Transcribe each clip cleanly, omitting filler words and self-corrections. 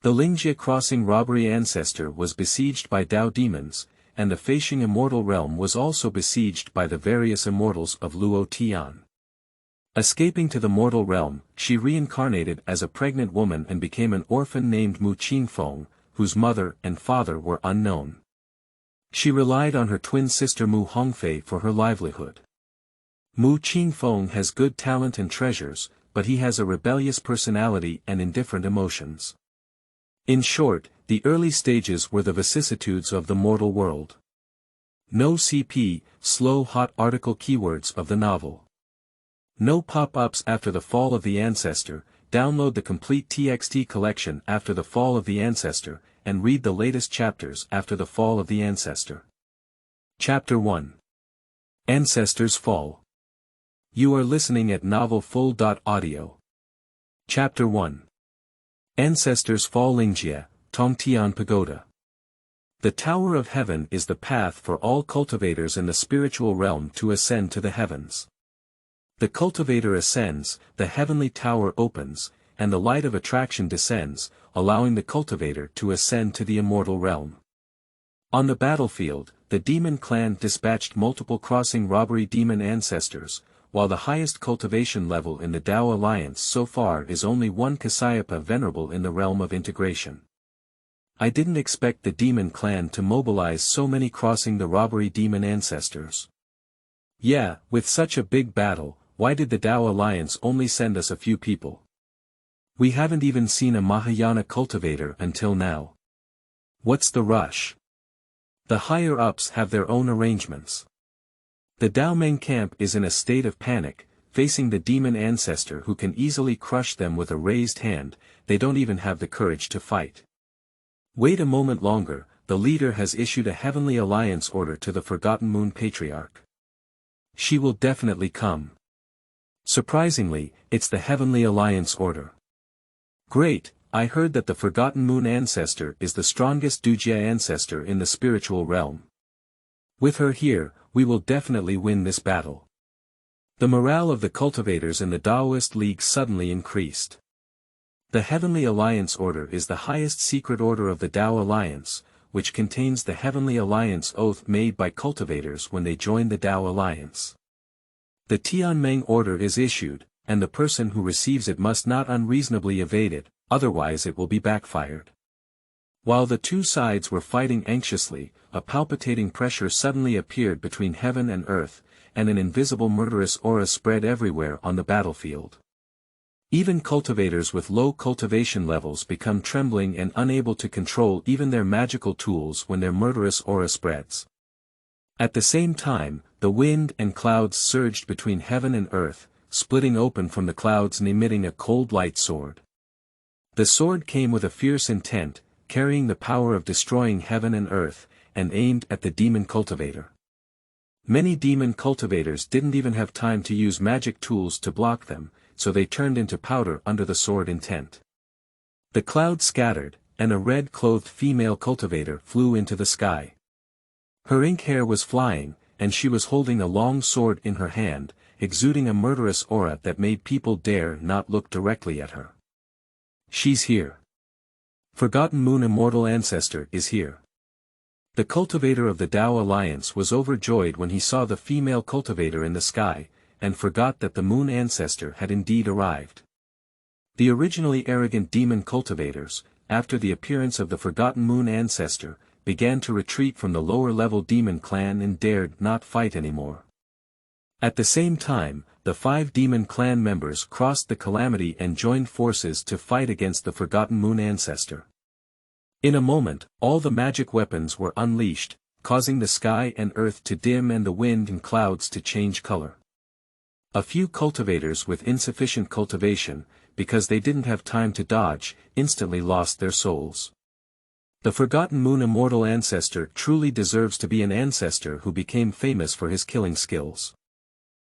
The Lingjie Crossing Robbery Ancestor was besieged by Dao Demons, and the Feisheng Immortal Realm was also besieged by the various immortals of Luo Tian. Escaping to the mortal realm, she reincarnated as a pregnant woman and became an orphan named Mu Qingfeng, whose mother and father were unknown. She relied on her twin sister Mu Hongfei for her livelihood. Mu Qingfeng has good talent and treasures, but he has a rebellious personality and indifferent emotions. In short, the early stages were the vicissitudes of the mortal world. No CP, slow hot article keywords of the novel. No pop-ups after the fall of the Ancestor. Download the complete TXT collection after the fall of the Ancestor, and read the latest chapters after the fall of the Ancestor. Chapter 1. Ancestor's Fall. You are listening at novelfull.audio. Chapter 1. Ancestor's Fall. Lingjie, Dongtian Pagoda. The Tower of Heaven is the path for all cultivators in the spiritual realm to ascend to the heavens. The cultivator ascends, the heavenly tower opens, and the light of attraction descends, allowing the cultivator to ascend to the immortal realm. On the battlefield, the demon clan dispatched multiple crossing robbery demon ancestors, while the highest cultivation level in the Dao Alliance so far is only one Kasayapa venerable in the realm of integration. I didn't expect the demon clan to mobilize so many crossing the robbery demon ancestors. Yeah, with such a big battle, why did the Dao Alliance only send us a few people? We haven't even seen a Mahayana cultivator until now. What's the rush? The higher-ups have their own arrangements. The Daomeng camp is in a state of panic, facing the demon ancestor who can easily crush them with a raised hand. They don't even have the courage to fight. Wait a moment longer, the leader has issued a Heavenly Alliance order to the Forgotten Moon Patriarch. She will definitely come. Surprisingly, it's the Heavenly Alliance order. Great, I heard that the Forgotten Moon Ancestor is the strongest Dujia ancestor in the spiritual realm. With her here, we will definitely win this battle. The morale of the cultivators in the Daoist League suddenly increased. The Heavenly Alliance Order is the highest secret order of the Dao Alliance, which contains the Heavenly Alliance oath made by cultivators when they join the Dao Alliance. The Tianmeng Order is issued, and the person who receives it must not unreasonably evade it, otherwise it will be backfired. While the two sides were fighting anxiously, a palpitating pressure suddenly appeared between heaven and earth, and an invisible murderous aura spread everywhere on the battlefield. Even cultivators with low cultivation levels become trembling and unable to control even their magical tools when their murderous aura spreads. At the same time, the wind and clouds surged between heaven and earth, splitting open from the clouds and emitting a cold light sword. The sword came with a fierce intent, carrying the power of destroying heaven and earth, and aimed at the demon cultivator. Many demon cultivators didn't even have time to use magic tools to block them, so they turned into powder under the sword intent. The clouds scattered, and a red-clothed female cultivator flew into the sky. Her ink hair was flying, and she was holding a long sword in her hand, exuding a murderous aura that made people dare not look directly at her. She's here. Forgotten Moon Immortal Ancestor is here. The cultivator of the Dao Alliance was overjoyed when he saw the female cultivator in the sky, and forgot that the Moon Ancestor had indeed arrived. The originally arrogant demon cultivators, after the appearance of the Forgotten Moon Ancestor, began to retreat from the lower-level demon clan and dared not fight anymore. At the same time, the 5 demon clan members crossed the Calamity and joined forces to fight against the Forgotten Moon Ancestor. In a moment, all the magic weapons were unleashed, causing the sky and earth to dim and the wind and clouds to change color. A few cultivators with insufficient cultivation, because they didn't have time to dodge, instantly lost their souls. The Forgotten Moon Immortal Ancestor truly deserves to be an ancestor who became famous for his killing skills.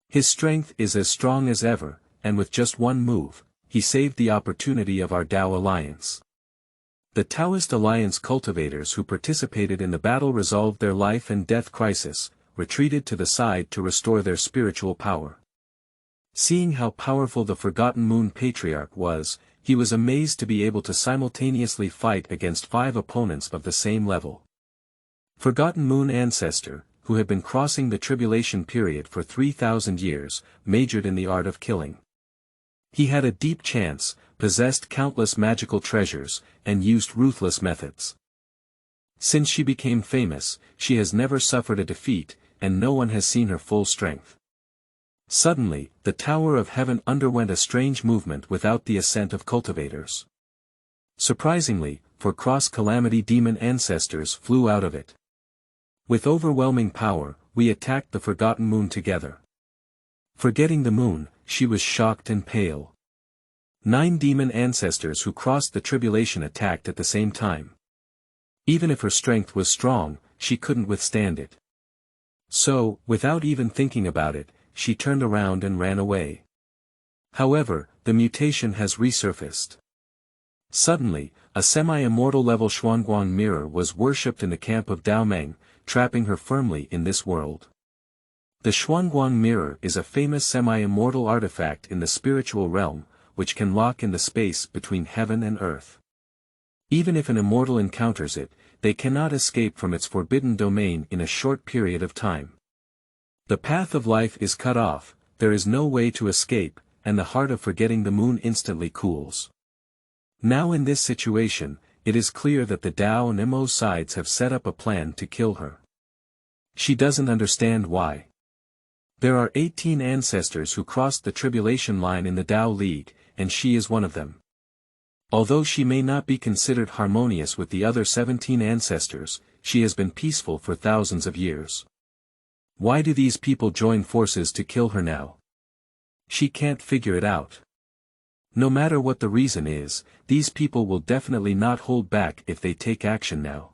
His strength is as strong as ever, and with just one move, he saved the opportunity of our Dao Alliance. The Taoist Alliance cultivators who participated in the battle resolved their life and death crisis, retreated to the side to restore their spiritual power. Seeing how powerful the Forgotten Moon Patriarch was, he was amazed to be able to simultaneously fight against 5 opponents of the same level. Forgotten Moon Ancestor, who had been crossing the tribulation period for 3,000 years, majored in the art of killing. He had a deep chance, possessed countless magical treasures, and used ruthless methods. Since she became famous, she has never suffered a defeat, and no one has seen her full strength. Suddenly, the Tower of Heaven underwent a strange movement without the assent of cultivators. Surprisingly, for cross-calamity demon ancestors flew out of it. With overwhelming power, we attacked the Forgotten Moon together. Forgetting the moon, she was shocked and pale. 9 demon ancestors who crossed the tribulation attacked at the same time. Even if her strength was strong, she couldn't withstand it. So, without even thinking about it, she turned around and ran away. However, the mutation has resurfaced. Suddenly, a semi-immortal level Xuanguang mirror was worshipped in the camp of Dao Meng, trapping her firmly in this world. The Xuanguang mirror is a famous semi-immortal artifact in the spiritual realm, which can lock in the space between heaven and earth. Even if an immortal encounters it, they cannot escape from its forbidden domain in a short period of time. The path of life is cut off, there is no way to escape, and the heart of forgetting the moon instantly cools. Now in this situation, it is clear that the Dao and Mo sides have set up a plan to kill her. She doesn't understand why. There are 18 ancestors who crossed the tribulation line in the Dao League, and she is one of them. Although she may not be considered harmonious with the other 17 ancestors, she has been peaceful for thousands of years. Why do these people join forces to kill her now? She can't figure it out. No matter what the reason is, these people will definitely not hold back if they take action now.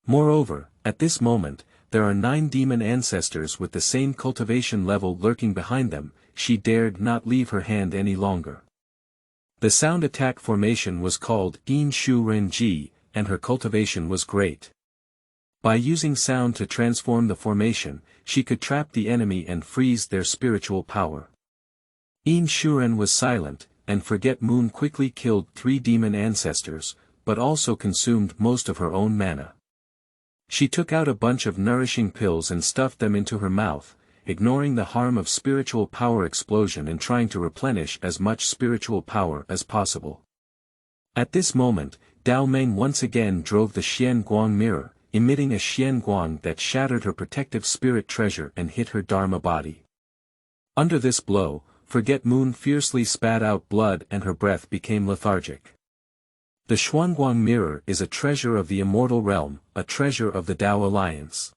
Moreover, at this moment, there are 9 demon ancestors with the same cultivation level lurking behind them. She dared not leave her hand any longer. The sound attack formation was called Yin Shu Ren Ji, and her cultivation was great. By using sound to transform the formation, she could trap the enemy and freeze their spiritual power. Yin Shuren was silent, and Forget Moon quickly killed 3 demon ancestors, but also consumed most of her own mana. She took out a bunch of nourishing pills and stuffed them into her mouth, ignoring the harm of spiritual power explosion and trying to replenish as much spiritual power as possible. At this moment, Dao Meng once again drove the Xian Guang mirror, emitting a Xian Guang that shattered her protective spirit treasure and hit her Dharma body. Under this blow, Forget Moon fiercely spat out blood and her breath became lethargic. The Xuanguang mirror is a treasure of the immortal realm, a treasure of the Dao Alliance.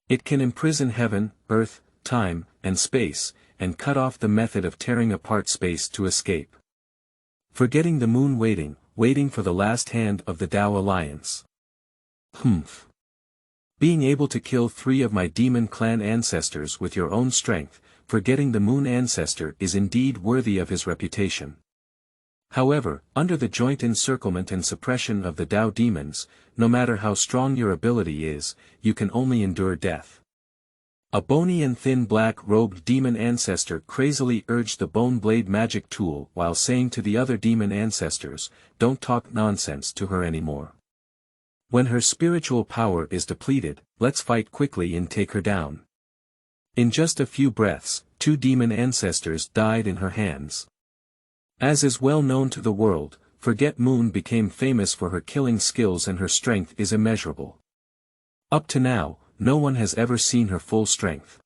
It can imprison heaven, earth, time, and space, and cut off the method of tearing apart space to escape. Forgetting the moon waiting for the last hand of the Dao Alliance. Being able to kill 3 of my demon clan ancestors with your own strength, forgetting the moon ancestor is indeed worthy of his reputation. However, under the joint encirclement and suppression of the Dao Demons, no matter how strong your ability is, you can only endure death. A bony and thin black-robed demon ancestor crazily urged the bone blade magic tool while saying to the other demon ancestors, "Don't talk nonsense to her anymore. When her spiritual power is depleted, let's fight quickly and take her down." In just a few breaths, 2 demon ancestors died in her hands. As is well known to the world, Forget Moon became famous for her killing skills and her strength is immeasurable. Up to now, no one has ever seen her full strength.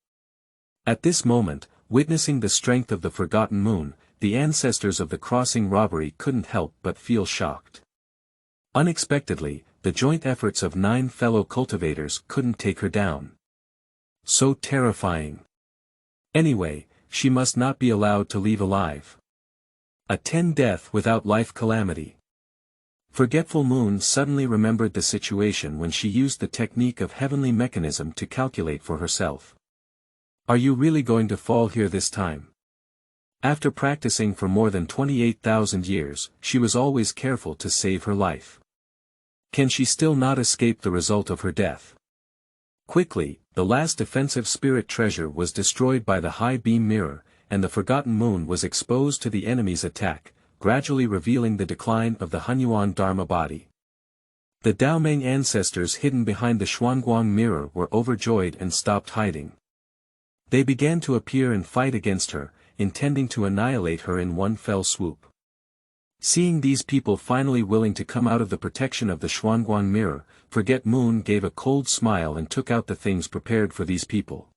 At this moment, witnessing the strength of the Forgotten Moon, the ancestors of the crossing robbery couldn't help but feel shocked. Unexpectedly, the joint efforts of 9 fellow cultivators couldn't take her down. So terrifying. Anyway, she must not be allowed to leave alive. A 10 death without life calamity. Forgetful Moon suddenly remembered the situation when she used the technique of heavenly mechanism to calculate for herself. Are you really going to fall here this time? After practicing for more than 28,000 years, she was always careful to save her life. Can she still not escape the result of her death? Quickly, the last defensive spirit treasure was destroyed by the high beam mirror, and the Forgotten Moon was exposed to the enemy's attack, gradually revealing the decline of the Hunyuan Dharma body. The Daomeng ancestors hidden behind the Xuanguang mirror were overjoyed and stopped hiding. They began to appear and fight against her, intending to annihilate her in one fell swoop. Seeing these people finally willing to come out of the protection of the Xuanguang mirror, Forget Moon gave a cold smile and took out the things prepared for these people.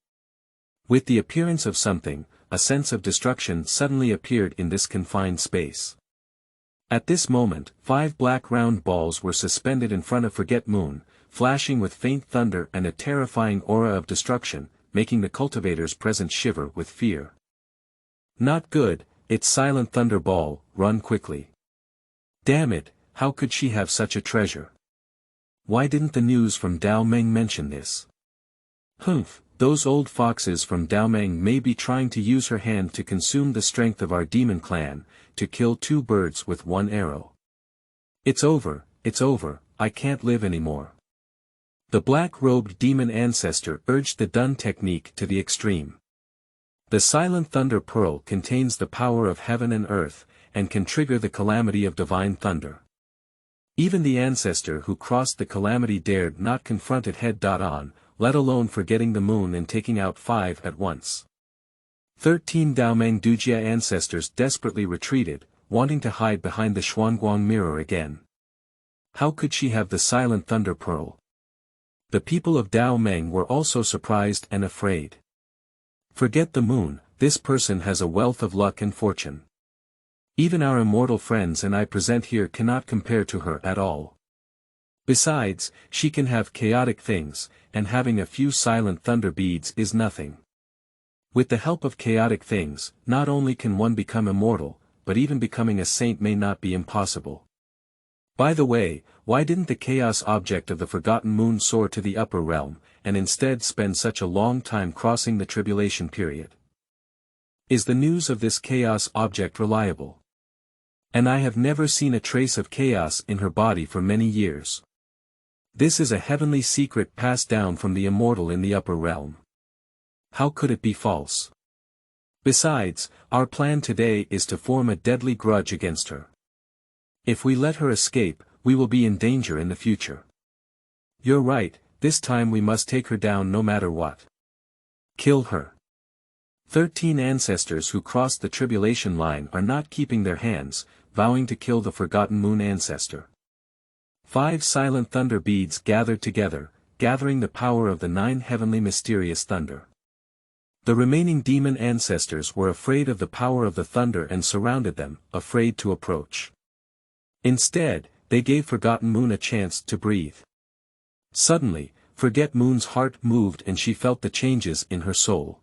With the appearance of something, a sense of destruction suddenly appeared in this confined space. At this moment, 5 black round balls were suspended in front of Forget Moon, flashing with faint thunder and a terrifying aura of destruction, making the cultivators present shiver with fear. Not good, it's Silent Thunder Ball, run quickly. Damn it, how could she have such a treasure? Why didn't the news from Daomeng mention this? Humph, those old foxes from Daomeng may be trying to use her hand to consume the strength of our demon clan, to kill 2 birds with 1 arrow. It's over, I can't live anymore. The black-robed demon ancestor urged the Dun technique to the extreme. The Silent Thunder Pearl contains the power of heaven and earth, and can trigger the calamity of divine thunder. Even the ancestor who crossed the calamity dared not confront it head-on, let alone forgetting the moon and taking out 5 at once. 13 Daomeng Dujia ancestors desperately retreated, wanting to hide behind the Xuanguang mirror again. How could she have the Silent Thunder Pearl? The people of Daomeng were also surprised and afraid. Forget the moon, this person has a wealth of luck and fortune. Even our immortal friends and I present here cannot compare to her at all. Besides, she can have chaotic things, and having a few Silent Thunder beads is nothing. With the help of chaotic things, not only can one become immortal, but even becoming a saint may not be impossible. By the way, why didn't the chaos object of the Forgotten Moon soar to the upper realm, and instead spend such a long time crossing the tribulation period? Is the news of this chaos object reliable? And I have never seen a trace of chaos in her body for many years. This is a heavenly secret passed down from the immortal in the upper realm. How could it be false? Besides, our plan today is to form a deadly grudge against her. If we let her escape, we will be in danger in the future. You're right, this time we must take her down no matter what. Kill her. 13 ancestors who crossed the tribulation line are not keeping their hands, vowing to kill the Forgotten Moon ancestor. 5 Silent Thunder beads gathered together, gathering the power of the 9 heavenly mysterious thunder. The remaining demon ancestors were afraid of the power of the thunder and surrounded them, afraid to approach. Instead, they gave Forgotten Moon a chance to breathe. Suddenly, Forget Moon's heart moved and she felt the changes in her soul.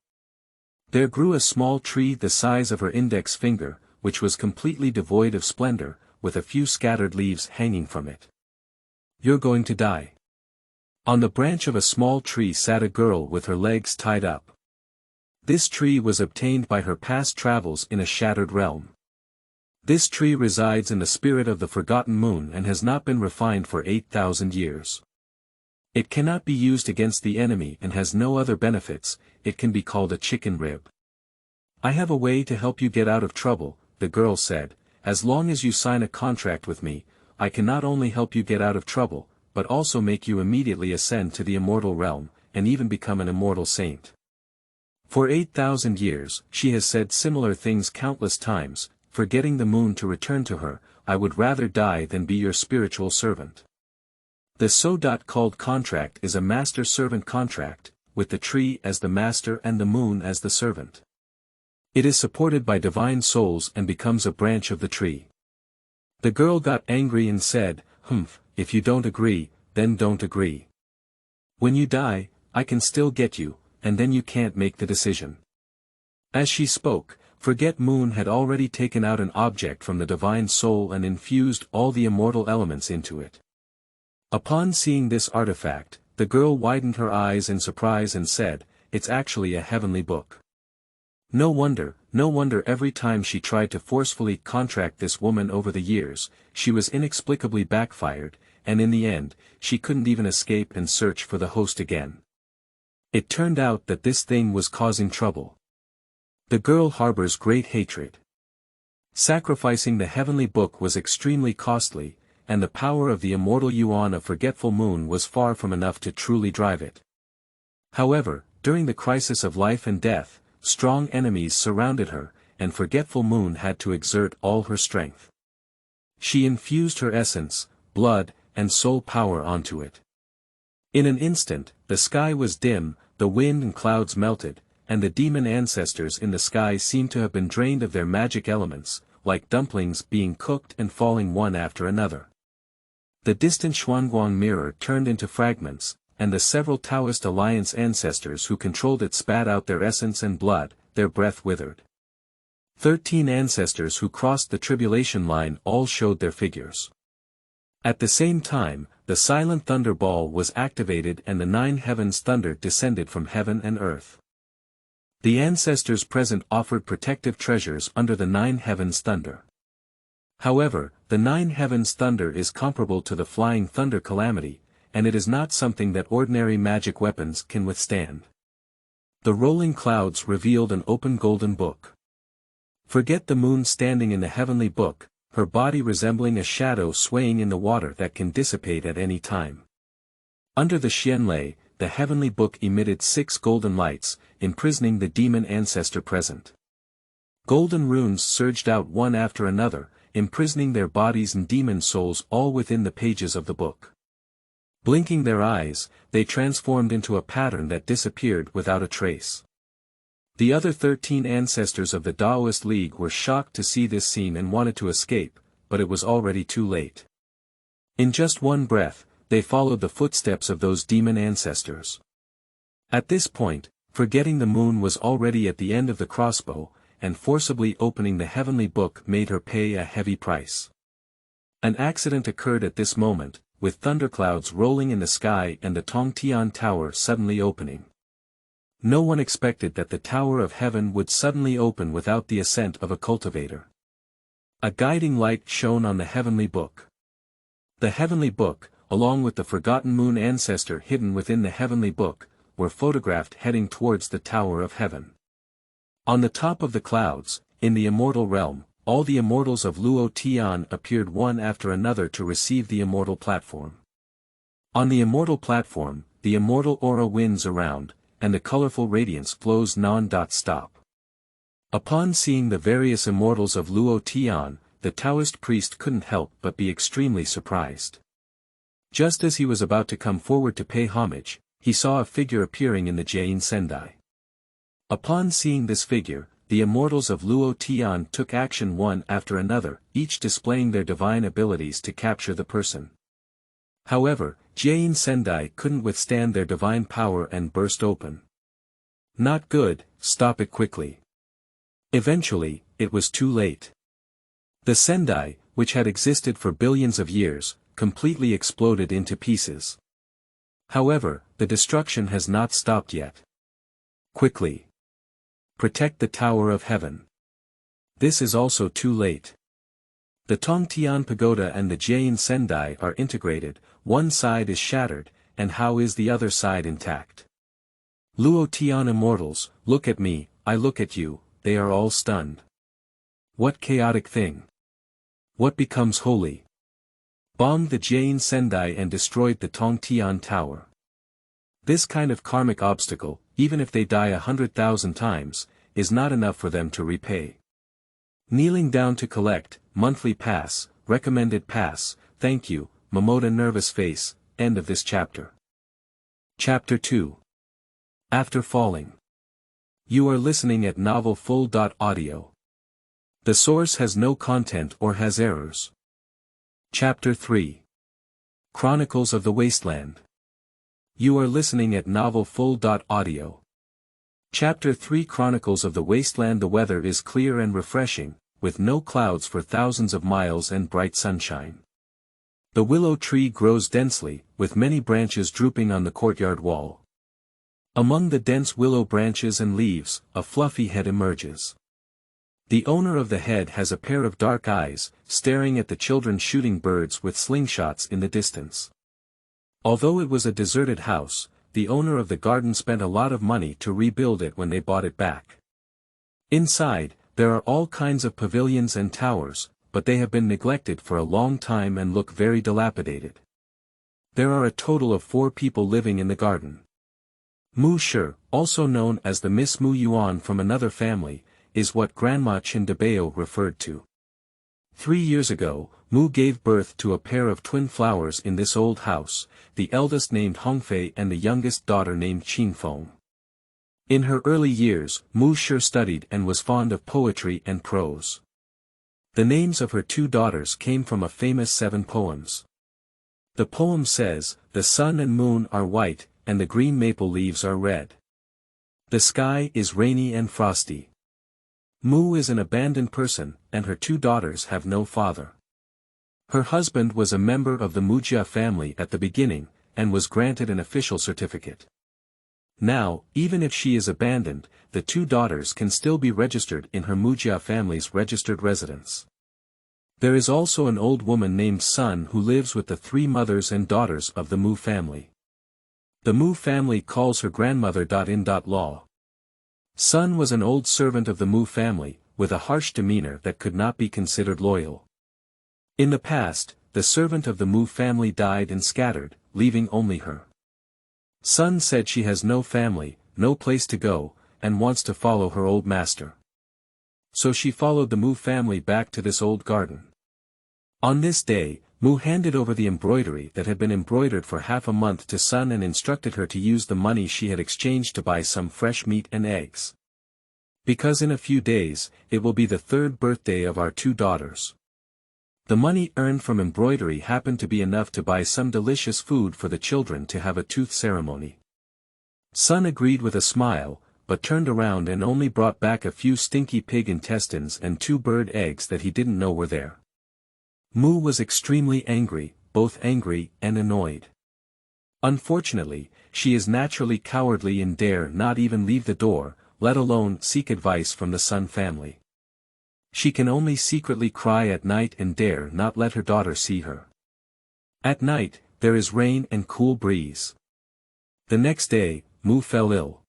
There grew a small tree the size of her index finger, which was completely devoid of splendor, with a few scattered leaves hanging from it. You're going to die. On the branch of a small tree sat a girl with her legs tied up. This tree was obtained by her past travels in a shattered realm. This tree resides in the spirit of the Forgotten Moon and has not been refined for 8,000 years. It cannot be used against the enemy and has no other benefits, it can be called a chicken rib. I have a way to help you get out of trouble, the girl said, as long as you sign a contract with me, I can not only help you get out of trouble, but also make you immediately ascend to the immortal realm, and even become an immortal saint. For 8,000 years, she has said similar things countless times, forgetting the moon to return to her, I would rather die than be your spiritual servant. The so-called contract is a master-servant contract, with the tree as the master and the moon as the servant. It is supported by divine souls and becomes a branch of the tree. The girl got angry and said, if you don't agree, then don't agree. When you die, I can still get you, and then you can't make the decision. As she spoke, Forget Moon had already taken out an object from the divine soul and infused all the immortal elements into it. Upon seeing this artifact, the girl widened her eyes in surprise and said, it's actually a heavenly book. No wonder every time she tried to forcefully contract this woman over the years, she was inexplicably backfired, and in the end, she couldn't even escape and search for the host again. It turned out that this thing was causing trouble. The girl harbors great hatred. Sacrificing the heavenly book was extremely costly, and the power of the immortal Yuan of Forgetful Moon was far from enough to truly drive it. However, during the crisis of life and death, strong enemies surrounded her, and Forgetful Moon had to exert all her strength. She infused her essence, blood, and soul power onto it. In an instant, the sky was dim, the wind and clouds melted, and the demon ancestors in the sky seemed to have been drained of their magic elements, like dumplings being cooked and falling one after another. The distant Xuanguang mirror turned into fragments, and the several Taoist alliance ancestors who controlled it spat out their essence and blood, their breath withered. 13 ancestors who crossed the tribulation line all showed their figures. At the same time, the silent thunder ball was activated and the 9 heavens thunder descended from heaven and earth. The ancestors present offered protective treasures under the 9 heavens thunder. However, the 9 heavens thunder is comparable to the flying thunder calamity, and it is not something that ordinary magic weapons can withstand. The rolling clouds revealed an open golden book. Forget the moon standing in the heavenly book, her body resembling a shadow swaying in the water that can dissipate at any time. Under the Xianlei, the heavenly book emitted 6 golden lights, imprisoning the demon ancestor present. Golden runes surged out one after another, imprisoning their bodies and demon souls all within the pages of the book. Blinking their eyes, they transformed into a pattern that disappeared without a trace. The other 13 ancestors of the Daoist League were shocked to see this scene and wanted to escape, but it was already too late. In just one breath, they followed the footsteps of those demon ancestors. At this point, Forgetting the Moon was already at the end of the crossbow, and forcibly opening the heavenly book made her pay a heavy price. An accident occurred at this moment, with thunderclouds rolling in the sky and the Dongtian Tower suddenly opening. No one expected that the Tower of Heaven would suddenly open without the assent of a cultivator. A guiding light shone on the heavenly book. The heavenly book, along with the forgotten moon ancestor hidden within the heavenly book, were photographed heading towards the Tower of Heaven. On the top of the clouds, in the immortal realm, all the immortals of Luo Tian appeared one after another to receive the immortal platform. On the immortal platform, the immortal aura winds around, and the colorful radiance flows non-stop. Upon seeing the various immortals of Luo Tian, the Taoist priest couldn't help but be extremely surprised. Just as he was about to come forward to pay homage, he saw a figure appearing in the Jain Sendai. Upon seeing this figure, the immortals of Luo Tian took action one after another, each displaying their divine abilities to capture the person. However, Jain Sendai couldn't withstand their divine power and burst open. Not good, stop it quickly. Eventually, it was too late. The Sendai, which had existed for billions of years, completely exploded into pieces. However, the destruction has not stopped yet. Quickly! Protect the Tower of Heaven. This is also too late. The Dongtian Pagoda and the Jain Sendai are integrated, one side is shattered, and how is the other side intact? Luo Tian immortals, look at me, I look at you, they are all stunned. What chaotic thing! What becomes holy? Bombed the Jain Sendai and destroyed the Dongtian Tower. This kind of karmic obstacle, even if they die 100,000 times, is not enough for them to repay. Kneeling down to collect, monthly pass, recommended pass, thank you, Momoda nervous face, end of this chapter. Chapter 2. After falling. You are listening at Novel Full.audio. The source has no content or has errors. Chapter 3. Chronicles of the Wasteland. You are listening at Novel Full.audio. Chapter 3 Chronicles of the Wasteland. The weather is clear and refreshing, with no clouds for thousands of miles and bright sunshine. The willow tree grows densely, with many branches drooping on the courtyard wall. Among the dense willow branches and leaves, a fluffy head emerges. The owner of the head has a pair of dark eyes, staring at the children shooting birds with slingshots in the distance. Although it was a deserted house, the owner of the garden spent a lot of money to rebuild it when they bought it back. Inside, There are all kinds of pavilions and towers, but they have been neglected for a long time and look very dilapidated. There are a total of 4 people living in the garden. Mu Shi, also known as the Miss Mu Yuan from another family, is what Grandma Qin referred to. 3 years ago, Mu gave birth to a pair of twin flowers in this old house, the eldest named Hongfei and the youngest daughter named Qingfeng. In her early years, Mu Shi studied and was fond of poetry and prose. The names of her 2 daughters came from a famous 7 poems. The poem says, "The sun and moon are white, and the green maple leaves are red. The sky is rainy and frosty. Mu is an abandoned person, and her 2 daughters have no father. Her husband was a member of the Mu family at the beginning, and was granted an official certificate. Now, even if she is abandoned, the 2 daughters can still be registered in her Mu family's registered residence. There is also an old woman named Sun who lives with the 3 mothers and daughters of the Mu family. The Mu family calls her grandmother in-law. Sun was an old servant of the Mu family, with a harsh demeanor that could not be considered loyal. In the past, the servant of the Mu family died and scattered, leaving only her. Sun said she has no family, no place to go, and wants to follow her old master. So she followed the Mu family back to this old garden. On this day, Mu handed over the embroidery that had been embroidered for half a month to Sun and instructed her to use the money she had exchanged to buy some fresh meat and eggs. Because in a few days, it will be the 3rd birthday of our 2 daughters. The money earned from embroidery happened to be enough to buy some delicious food for the children to have a tooth ceremony. Sun agreed with a smile, but turned around and only brought back a few stinky pig intestines and 2 bird eggs that he didn't know were there. Mu was extremely angry, both angry and annoyed. Unfortunately, she is naturally cowardly and dare not even leave the door, let alone seek advice from the Sun family. She can only secretly cry at night and dare not let her daughter see her. At night, there is rain and cool breeze. The next day, Mu fell ill.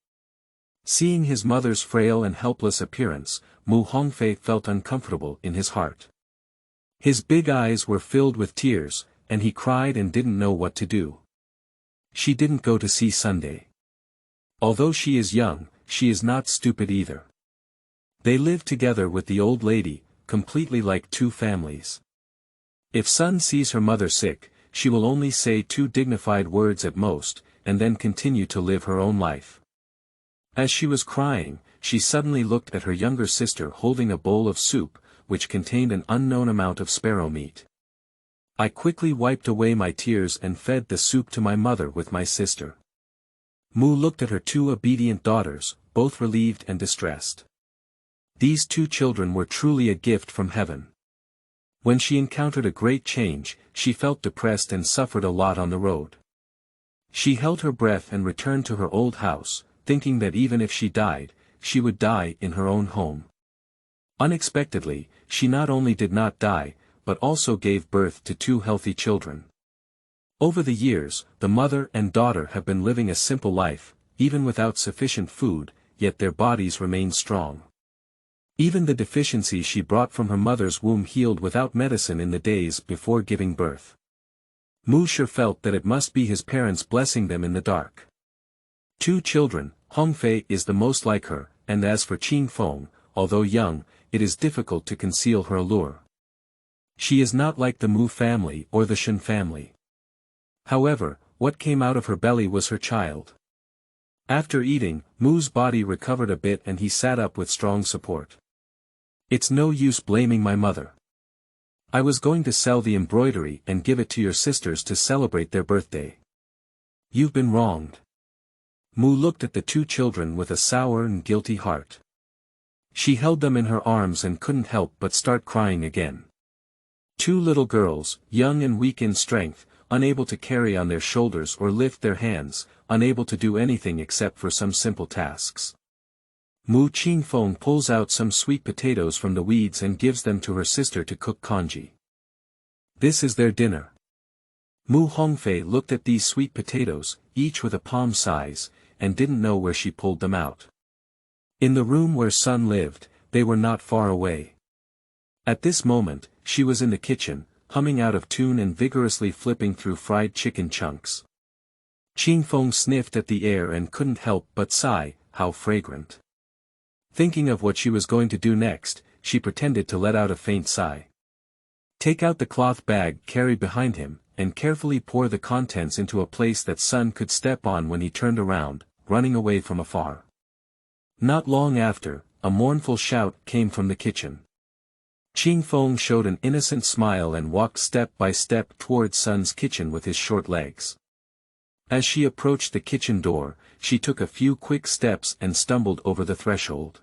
Seeing his mother's frail and helpless appearance, Mu Hongfei felt uncomfortable in his heart. His big eyes were filled with tears, and he cried and didn't know what to do. She didn't go to see Sunday. Although she is young, she is not stupid either. They live together with the old lady, completely like 2 families. If Sun sees her mother sick, she will only say 2 dignified words at most, and then continue to live her own life. As she was crying, she suddenly looked at her younger sister holding a bowl of soup, which contained an unknown amount of sparrow meat. I quickly wiped away my tears and fed the soup to my mother with my sister. Mu looked at her 2 obedient daughters, both relieved and distressed. These 2 children were truly a gift from heaven. When she encountered a great change, she felt depressed and suffered a lot on the road. She held her breath and returned to her old house, thinking that even if she died, she would die in her own home. Unexpectedly, she not only did not die, but also gave birth to 2 healthy children. Over the years, the mother and daughter have been living a simple life, even without sufficient food, yet their bodies remain strong. Even the deficiency she brought from her mother's womb healed without medicine in the days before giving birth. Mu Shi felt that it must be his parents blessing them in the dark. 2 children, Hongfei is the most like her, and as for Qingfeng, although young, it is difficult to conceal her allure. She is not like the Mu family or the Shen family. However, what came out of her belly was her child. After eating, Mu's body recovered a bit and he sat up with strong support. It's no use blaming my mother. I was going to sell the embroidery and give it to your sisters to celebrate their birthday. You've been wronged. Mu looked at the 2 children with a sour and guilty heart. She held them in her arms and couldn't help but start crying again. 2 little girls, young and weak in strength, unable to carry on their shoulders or lift their hands, unable to do anything except for some simple tasks. Mu Qingfeng pulls out some sweet potatoes from the weeds and gives them to her sister to cook congee. This is their dinner. Mu Hongfei looked at these sweet potatoes, each with a palm size, and didn't know where she pulled them out. In the room where Sun lived, they were not far away. At this moment, she was in the kitchen, humming out of tune and vigorously flipping through fried chicken chunks. Qingfeng sniffed at the air and couldn't help but sigh, how fragrant. Thinking of what she was going to do next, she pretended to let out a faint sigh. Take out the cloth bag carried behind him, and carefully pour the contents into a place that Sun could step on when he turned around, running away from afar. Not long after, a mournful shout came from the kitchen. Qingfeng showed an innocent smile and walked step by step towards Sun's kitchen with his short legs. As she approached the kitchen door, she took a few quick steps and stumbled over the threshold.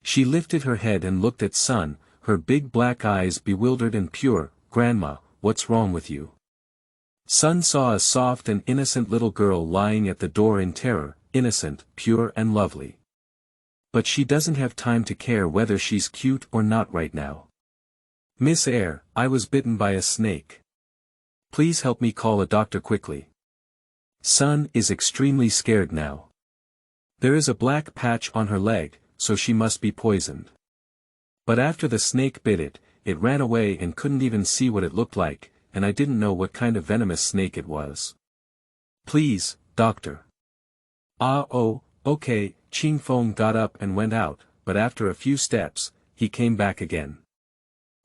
She lifted her head and looked at Sun, her big black eyes bewildered and pure. "Grandma, what's wrong with you?" Sun saw a soft and innocent little girl lying at the door in terror, innocent, pure and lovely. But she doesn't have time to care whether she's cute or not right now. "Miss Eyre, I was bitten by a snake. Please help me call a doctor quickly. Sun is extremely scared now. There is a black patch on her leg, so she must be poisoned. But after the snake bit it, it ran away and couldn't even see what it looked like, and I didn't know what kind of venomous snake it was. Please, doctor." Oh, okay." Qingfeng got up and went out, but after a few steps, he came back again.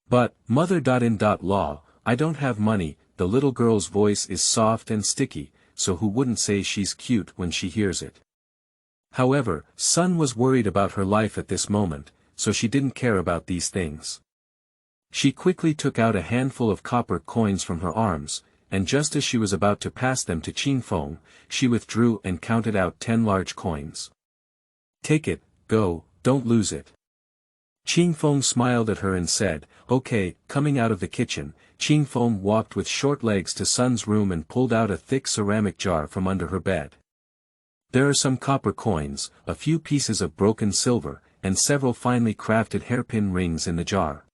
"But, mother-in-law, I don't have money." The little girl's voice is soft and sticky, so who wouldn't say she's cute when she hears it? However, Sun was worried about her life at this moment, so she didn't care about these things. She quickly took out a handful of copper coins from her arms, and just as she was about to pass them to Qingfeng, she withdrew and counted out 10 large coins. "Take it, go, don't lose it." Qingfeng smiled at her and said, "Okay." Coming out of the kitchen, Qingfeng walked with short legs to Sun's room and pulled out a thick ceramic jar from under her bed. There are some copper coins, a few pieces of broken silver, and several finely crafted hairpin rings in the jar.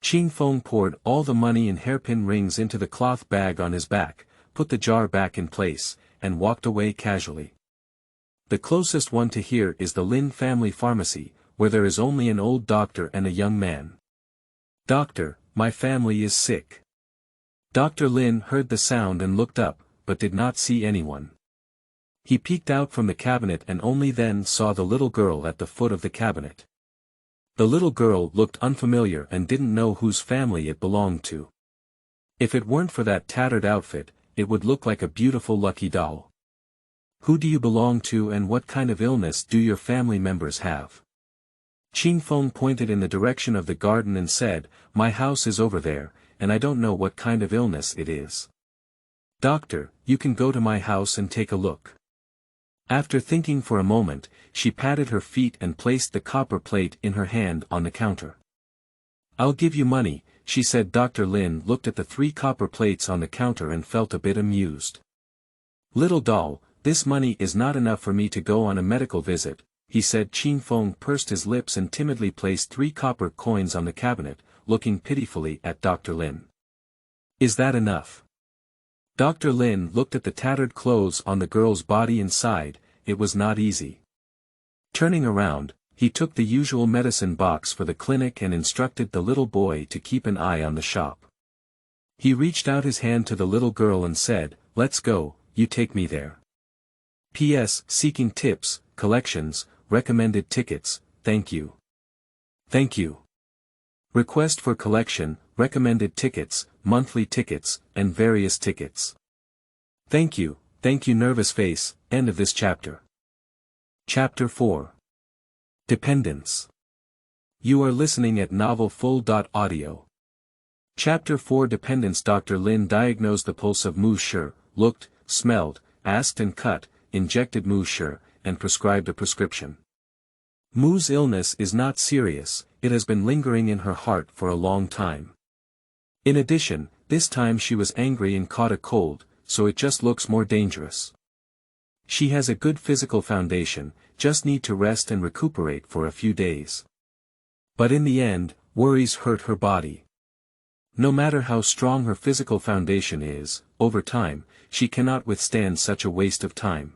Qingfeng poured all the money and hairpin rings into the cloth bag on his back, put the jar back in place, and walked away casually. The closest one to here is the Lin family pharmacy, where there is only an old doctor and a young man. "Doctor, my family is sick." Dr. Lin heard the sound and looked up, but did not see anyone. He peeked out from the cabinet and only then saw the little girl at the foot of the cabinet. The little girl looked unfamiliar and didn't know whose family it belonged to. If it weren't for that tattered outfit, it would look like a beautiful lucky doll. "Who do you belong to and what kind of illness do your family members have?" Qingfeng pointed in the direction of the garden and said, "My house is over there, and I don't know what kind of illness it is." "Doctor, you can go to my house and take a look." After thinking for a moment, she patted her feet and placed the copper plate in her hand on the counter. "I'll give you money," she said. Dr. Lin looked at the 3 copper plates on the counter and felt a bit amused. "Little doll, this money is not enough for me to go on a medical visit," he said. Qingfeng pursed his lips and timidly placed 3 copper coins on the cabinet, looking pitifully at Dr. Lin. "Is that enough?" Dr. Lin looked at the tattered clothes on the girl's body and sighed. It was not easy. Turning around, he took the usual medicine box for the clinic and instructed the little boy to keep an eye on the shop. He reached out his hand to the little girl and said, "Let's go, you take me there. P.S. Seeking tips, collections, recommended tickets, thank you. Thank you. Request for collection, recommended tickets, monthly tickets, and various tickets. Thank you, nervous face." End of this chapter. Chapter 4. Dependence. You are listening at novelfull.audio. Chapter 4. Dependence. Dr. Lin diagnosed the pulse of Mu Shi, looked, smelled, asked and cut, injected Mu Shi, and prescribed a prescription. Mu's illness is not serious, it has been lingering in her heart for a long time. In addition, this time she was angry and caught a cold, so it just looks more dangerous. She has a good physical foundation, just need to rest and recuperate for a few days. But in the end, worries hurt her body. No matter how strong her physical foundation is, over time, she cannot withstand such a waste of time.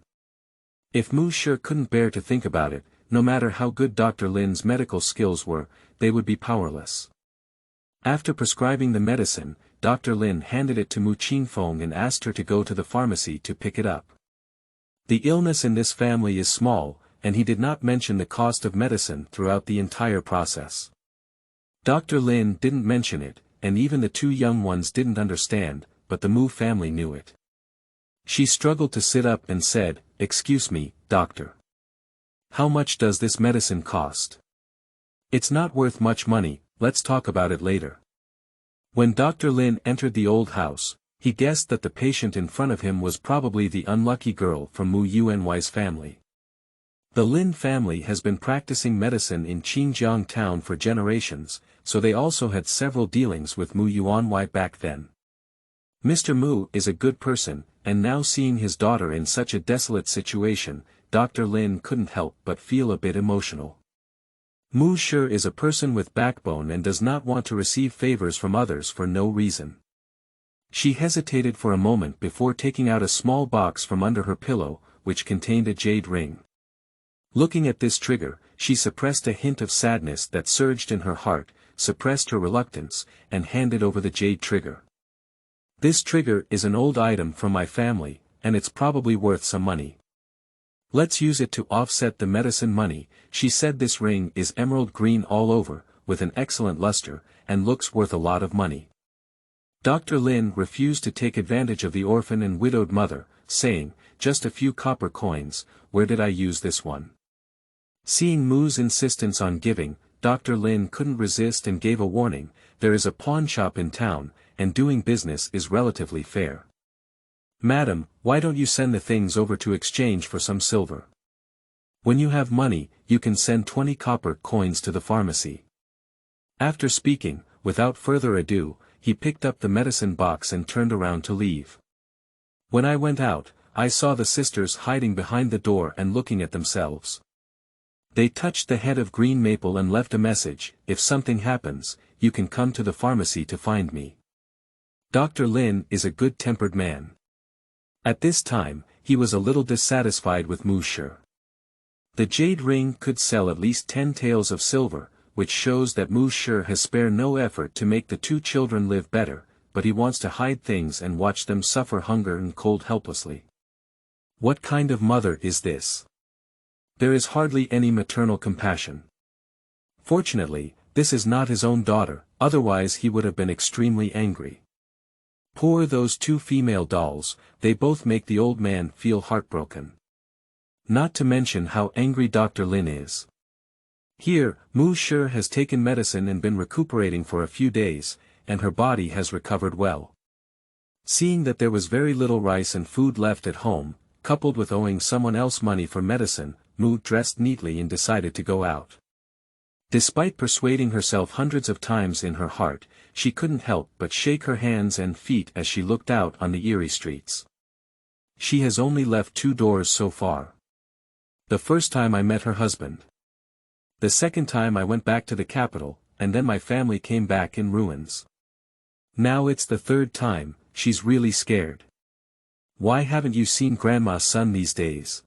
If Mu Shi couldn't bear to think about it, no matter how good Dr. Lin's medical skills were, they would be powerless. After prescribing the medicine, Dr. Lin handed it to Mu Qingfeng and asked her to go to the pharmacy to pick it up. The illness in this family is small, and he did not mention the cost of medicine throughout the entire process. Dr. Lin didn't mention it, and even the two young ones didn't understand, but the Mu family knew it. She struggled to sit up and said, "Excuse me, doctor. How much does this medicine cost?" "It's not worth much money, let's talk about it later." When Dr. Lin entered the old house, he guessed that the patient in front of him was probably the unlucky girl from Mu Yuanwai's family. The Lin family has been practicing medicine in Xinjiang town for generations, so they also had several dealings with Mu Yuanwai back then. Mr. Mu is a good person, and now seeing his daughter in such a desolate situation, Dr. Lin couldn't help but feel a bit emotional. Mu Shi is a person with backbone and does not want to receive favors from others for no reason. She hesitated for a moment before taking out a small box from under her pillow, which contained a jade ring. Looking at this trigger, she suppressed a hint of sadness that surged in her heart, suppressed her reluctance, and handed over the jade trigger. "This trigger is an old item from my family, and it's probably worth some money. Let's use it to offset the medicine money." She said. "This ring is emerald green all over, with an excellent luster, and looks worth a lot of money." Dr. Lin refused to take advantage of the orphan and widowed mother, saying, "Just a few copper coins, where did I use this one?" Seeing Mu's insistence on giving, Dr. Lin couldn't resist and gave a warning, "There is a pawn shop in town, and doing business is relatively fair. Madam, why don't you send the things over to exchange for some silver? When you have money, you can send 20 copper coins to the pharmacy." After speaking, without further ado, he picked up the medicine box and turned around to leave. "When I went out, I saw the sisters hiding behind the door and looking at themselves. They touched the head of green maple and left a message, 'If something happens, you can come to the pharmacy to find me.'" Dr. Lin is a good-tempered man. At this time, he was a little dissatisfied with Mu Shi. The jade ring could sell at least 10 taels of silver, which shows that Mu Shi has spared no effort to make the two children live better, but he wants to hide things and watch them suffer hunger and cold helplessly. What kind of mother is this? There is hardly any maternal compassion. Fortunately, this is not his own daughter, otherwise he would have been extremely angry. Poor those two female dolls, they both make the old man feel heartbroken. Not to mention how angry Dr. Lin is. Here, Mu Shi has taken medicine and been recuperating for a few days, and her body has recovered well. Seeing that there was very little rice and food left at home, coupled with owing someone else money for medicine, Mu dressed neatly and decided to go out. Despite persuading herself hundreds of times in her heart, she couldn't help but shake her hands and feet as she looked out on the eerie streets. She has only left 2 doors so far. The first time I met her husband. The second time I went back to the capital, and then my family came back in ruins. Now it's the 3rd time. She's really scared. Why haven't you seen Grandma's son these days?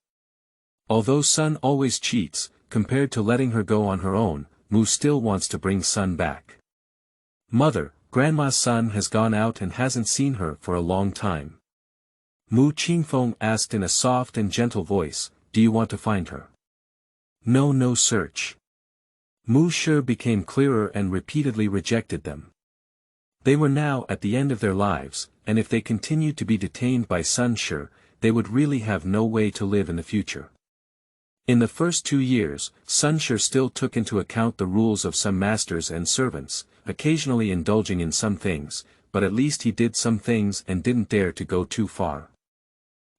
Although Son always cheats, compared to letting her go on her own, Mu still wants to bring Son back. Mother, Grandma's son has gone out and hasn't seen her for a long time. Mu Qingfeng asked in a soft and gentle voice, "Do you want to find her?" No search. Mu Shi became clearer and repeatedly rejected them. They were now at the end of their lives, and if they continued to be detained by Sun Shi, they would really have no way to live in the future. In the first 2 years, Sun Shi still took into account the rules of some masters and servants, occasionally indulging in some things, but at least he did some things and didn't dare to go too far.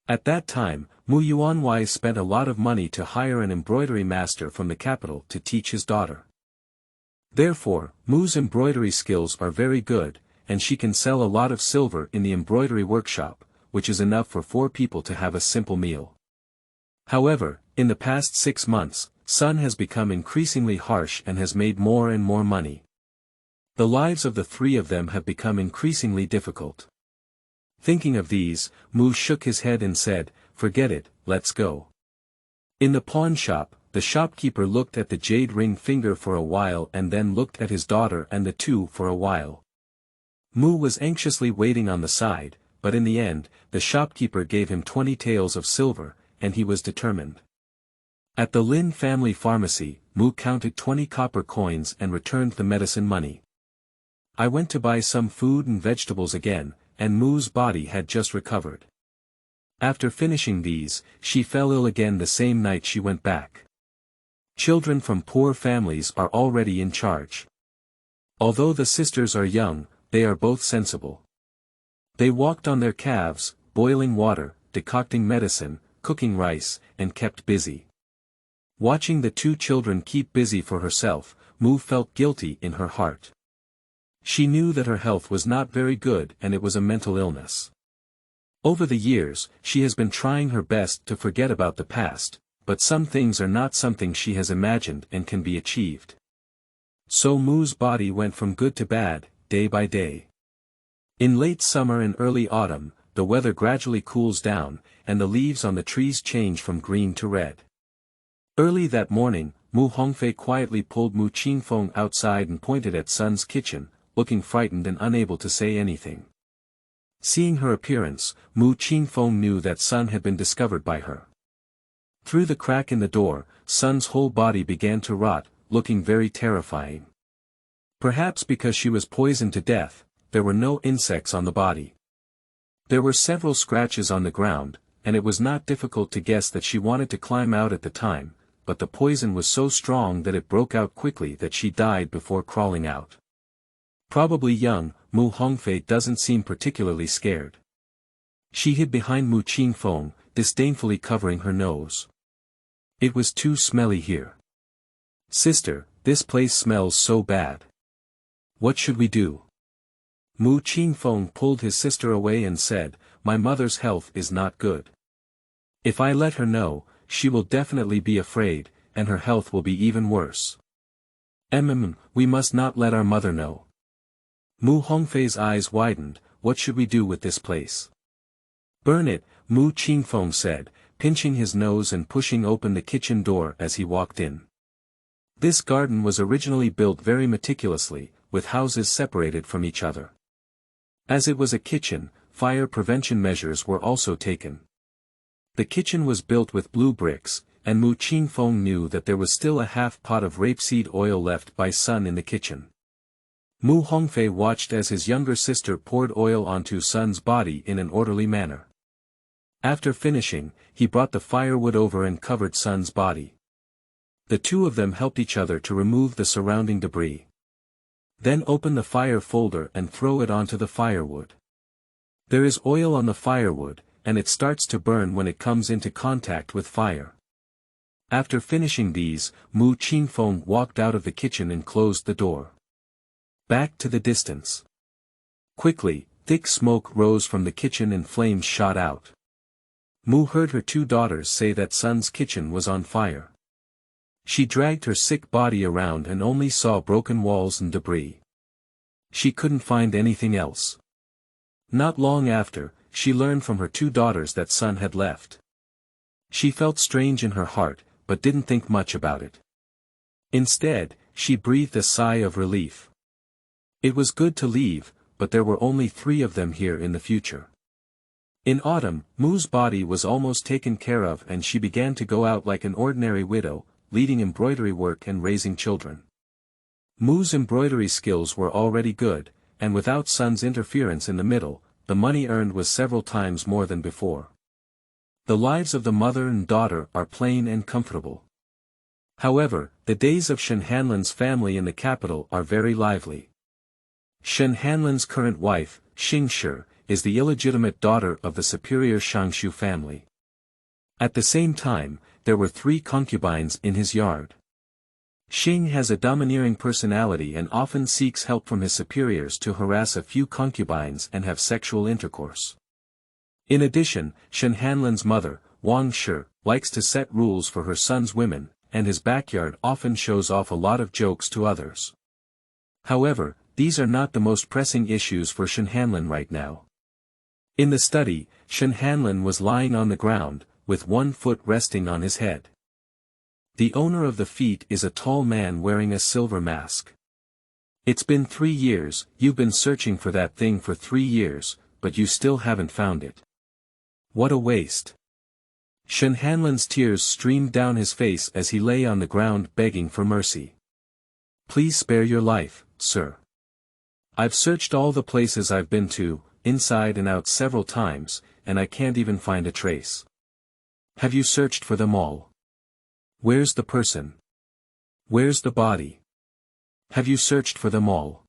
At that time, Mu Yuanwai spent a lot of money to hire an embroidery master from the capital to teach his daughter. Therefore, Mu's embroidery skills are very good, and she can sell a lot of silver in the embroidery workshop, which is enough for 4 people to have a simple meal. However, in the past 6 months, Sun has become increasingly harsh and has made more and more money. The lives of the 3 of them have become increasingly difficult. Thinking of these, Mu shook his head and said, "Forget it, let's go." In the pawn shop, the shopkeeper looked at the jade ring finger for a while and then looked at his daughter and the two for a while. Mu was anxiously waiting on the side, but in the end, the shopkeeper gave him 20 taels of silver, and he was determined. At the Lin family pharmacy, Mu counted 20 copper coins and returned the medicine money. I went to buy some food and vegetables again, and Mu's body had just recovered. After finishing these, she fell ill again the same night she went back. Children from poor families are already in charge. Although the sisters are young, they are both sensible. They walked on their calves, boiling water, decocting medicine, cooking rice, and kept busy. Watching the two children keep busy for herself, Mu felt guilty in her heart. She knew that her health was not very good and it was a mental illness. Over the years, she has been trying her best to forget about the past, but some things are not something she has imagined and can be achieved. So Mu's body went from good to bad, day by day. In late summer and early autumn, the weather gradually cools down, and the leaves on the trees change from green to red. Early that morning, Mu Hongfei quietly pulled Mu Qingfeng outside and pointed at Sun's kitchen, looking frightened and unable to say anything. Seeing her appearance, Mu Qingfeng knew that Sun had been discovered by her. Through the crack in the door, Sun's whole body began to rot, looking very terrifying. Perhaps because she was poisoned to death, there were no insects on the body. There were several scratches on the ground, and it was not difficult to guess that she wanted to climb out at the time, but the poison was so strong that it broke out quickly that she died before crawling out. Probably young, Mu Hongfei doesn't seem particularly scared. She hid behind Mu Qingfeng, disdainfully covering her nose. It was too smelly here. Sister, this place smells so bad. What should we do? Mu Qingfeng pulled his sister away and said, my mother's health is not good. If I let her know, she will definitely be afraid, and her health will be even worse. We must not let our mother know. Mu Hongfei's eyes widened. What should we do with this place? Burn it, Mu Qingfeng said, pinching his nose and pushing open the kitchen door as he walked in. This garden was originally built very meticulously, with houses separated from each other. As it was a kitchen, fire prevention measures were also taken. The kitchen was built with blue bricks, and Mu Qingfeng knew that there was still a half pot of rapeseed oil left by Sun in the kitchen. Mu Hongfei watched as his younger sister poured oil onto Sun's body in an orderly manner. After finishing, he brought the firewood over and covered Sun's body. The two of them helped each other to remove the surrounding debris. Then open the fire folder and throw it onto the firewood. There is oil on the firewood, and it starts to burn when it comes into contact with fire. After finishing these, Mu Qingfeng walked out of the kitchen and closed the door. Back to the distance. Quickly, thick smoke rose from the kitchen and flames shot out. Mu heard her two daughters say that Sun's kitchen was on fire. She dragged her sick body around and only saw broken walls and debris. She couldn't find anything else. Not long after, she learned from her two daughters that Sun had left. She felt strange in her heart, but didn't think much about it. Instead, she breathed a sigh of relief. It was good to leave, but there were only 3 of them here in the future. In autumn, Mu's body was almost taken care of and she began to go out like an ordinary widow, leading embroidery work and raising children. Mu's embroidery skills were already good, and without Sun's interference in the middle, the money earned was several times more than before. The lives of the mother and daughter are plain and comfortable. However, the days of Shen Hanlan's family in the capital are very lively. Shen Hanlan's current wife, Xing Shi, is the illegitimate daughter of the superior Shangshu family. At the same time, there were 3 concubines in his yard. Xing has a domineering personality and often seeks help from his superiors to harass a few concubines and have sexual intercourse. In addition, Shen Hanlan's mother, Wang Shi, likes to set rules for her son's women, and his backyard often shows off a lot of jokes to others. However, these are not the most pressing issues for Shen Hanlan right now. In the study, Shen Hanlan was lying on the ground, with one foot resting on his head. The owner of the feet is a tall man wearing a silver mask. It's been 3 years, you've been searching for that thing for 3 years, but you still haven't found it. What a waste. Shen Hanlan's tears streamed down his face as he lay on the ground begging for mercy. Please spare your life, sir. I've searched all the places I've been to, inside and out several times, and I can't even find a trace. Have you searched for them all? Where's the person? Where's the body? Have you searched for them all?